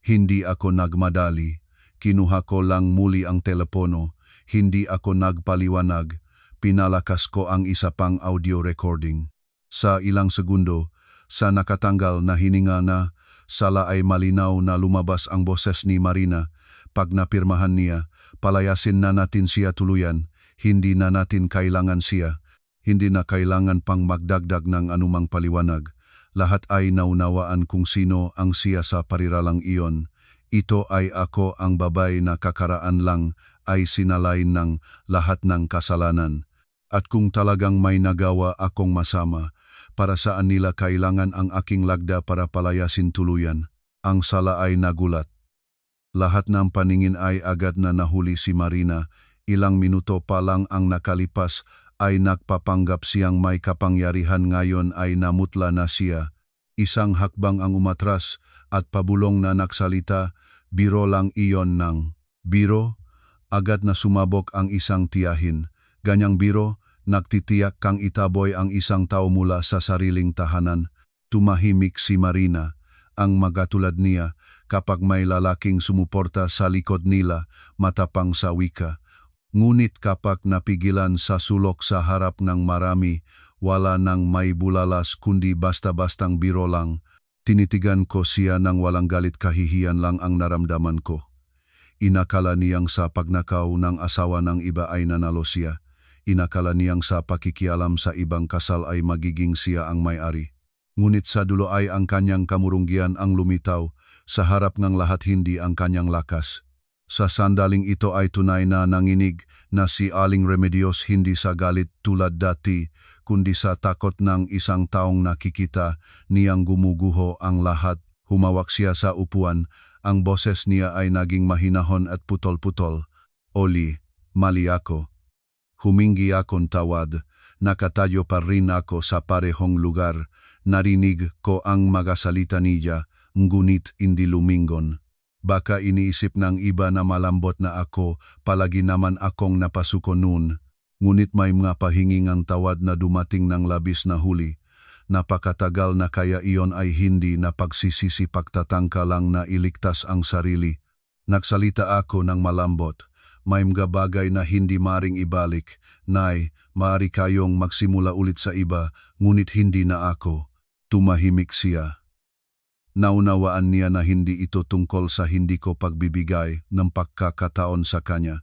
Hindi ako nagmadali. Kinuha ko lang muli ang telepono. Hindi ako nagpaliwanag. Pinalakas ko ang isa pang audio recording. Sa ilang segundo, sa nakatanggal na hininga na, sala ay malinaw na lumabas ang boses ni Marina. Pag napirmahan niya, palayasin na natin siya tuluyan. Hindi na natin kailangan siya. Hindi na kailangan pang magdagdag ng anumang paliwanag. Lahat ay naunawaan kung sino ang siya sa pariralang iyon. Ito ay ako, ang babay na kakaraan lang ay sinalain ng lahat ng kasalanan. At kung talagang may nagawa akong masama, para saan nila kailangan ang aking lagda para palayasin tuluyan? Ang sala ay nagulat. Lahat ng paningin ay agad na nahuli si Marina. Ilang minuto pa lang ang nakalipas ay nagpapanggap siyang may kapangyarihan, ngayon ay namutla na siya. Isang hakbang ang umatras at pabulong na nagsalita, biro lang iyon ng biro. Agad na sumabok ang isang tiyahin. Ganyang biro, nagtitiyak kang itaboy ang isang tao mula sa sariling tahanan. Tumahimik si Marina. Ang magatulad niya, kapag may lalaking sumuporta sa likod nila, matapang sa wika. Ngunit kapag napigilan sa sulok sa harap ng marami, wala nang may bulalas kundi basta-bastang biro lang. Tinitigan ko siya ng walang galit, kahihiyan lang ang naramdaman ko. Inakala niyang sa pagnakaw ng asawa ng iba ay nanalo siya. Inakala niyang sa pakikialam sa ibang kasal ay magiging siya ang may-ari. Ngunit sa dulo ay ang kanyang kamurunggian ang lumitaw, sa harap ng lahat hindi ang kanyang lakas. Sa sandaling ito ay tunay na nanginig na si Aling Remedios, hindi sa galit tulad dati, kundi sa takot ng isang taong nakikita niyang gumuguho ang lahat. Humawak siya sa upuan, ang boses niya ay naging mahinahon at putol-putol. Oli, mali ako. Humingi akong tawad, nakatayo pa rin ako sa parehong lugar. Narinig ko ang magasalita niya, ngunit hindi lumingon. Baka iniisip ng iba na malambot na ako, palagi naman akong napasuko noon. Ngunit may mga pahingingang tawad na dumating ng labis na huli. Napakatagal na kaya iyon ay hindi na pagsisisi, pagtatangka lang na iligtas ang sarili. Nagsalita ako ng malambot. May mga bagay na hindi maring ibalik. Nay, maaari kayong magsimula ulit sa iba, ngunit hindi na ako. Tumahimik siya. Naunawaan niya na hindi ito tungkol sa hindi ko pagbibigay ng pagkakataon sa kanya.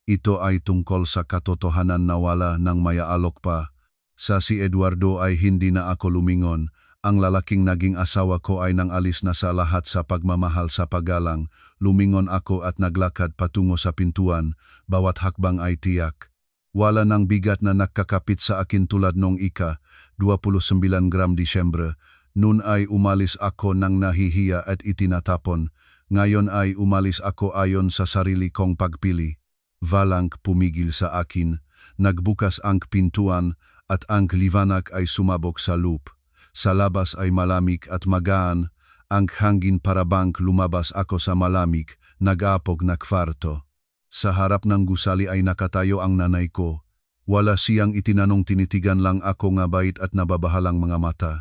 Ito ay tungkol sa katotohanan na wala nang mayaalok pa. Sa si Eduardo ay hindi na ako lumingon. Ang lalaking naging asawa ko ay nang alis na sa lahat sa pagmamahal sa paggalang. Lumingon ako at naglakad patungo sa pintuan. Bawat hakbang ay tiyak. Wala nang bigat na nakakapit sa akin tulad nung 29 gram Disyembre. Noon ay umalis ako nang nahihiya at itinatapon. Ngayon ay umalis ako ayon sa sarili kong pagpili. Walang pumigil sa akin. Nagbukas ang pintuan at ang liwanag ay sumabog sa loop. Sa labas ay malamig at magaan. Ang hangin parabang lumabas ako sa malamig, nag-aapog na kwarto. Sa harap ng gusali ay nakatayo ang nanay ko. Wala siyang itinanong, tinitigan lang ako nga bait at nababahalang mga mata.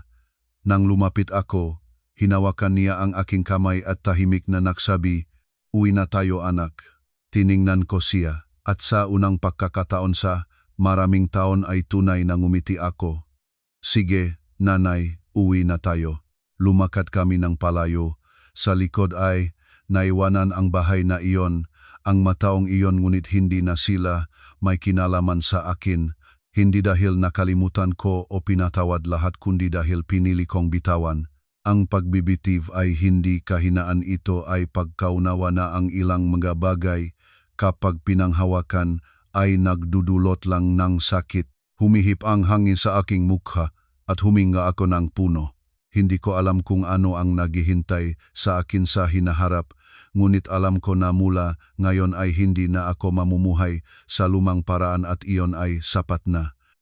Nang lumapit ako, hinawakan niya ang aking kamay at tahimik na nagsabi, "Uwi na tayo anak." Tiningnan ko siya at sa unang pagkakataon sa maraming taon ay tunay na ngumiti ako. "Sige, nanay, uwi na tayo." Lumakad kami ng palayo. Sa likod ay naiwanan ang bahay na iyon, ang mataong iyon, ngunit hindi na sila may kinalaman sa akin. Hindi dahil nakalimutan ko o pinatawad lahat, kundi dahil pinili kong bitawan. Ang pagbibitiw ay hindi kahinaan, ito ay pagkaunawa na ang ilang mga bagay kapag pinanghawakan ay nagdudulot lang ng sakit. Humihip ang hangin sa aking mukha at huminga ako ng puno. Hindi ko alam kung ano ang naghihintay sa akin sa hinaharap, ngunit alam ko na mula ngayon ay hindi na ako mamumuhay sa lumang paraan at iyon ay sapat na.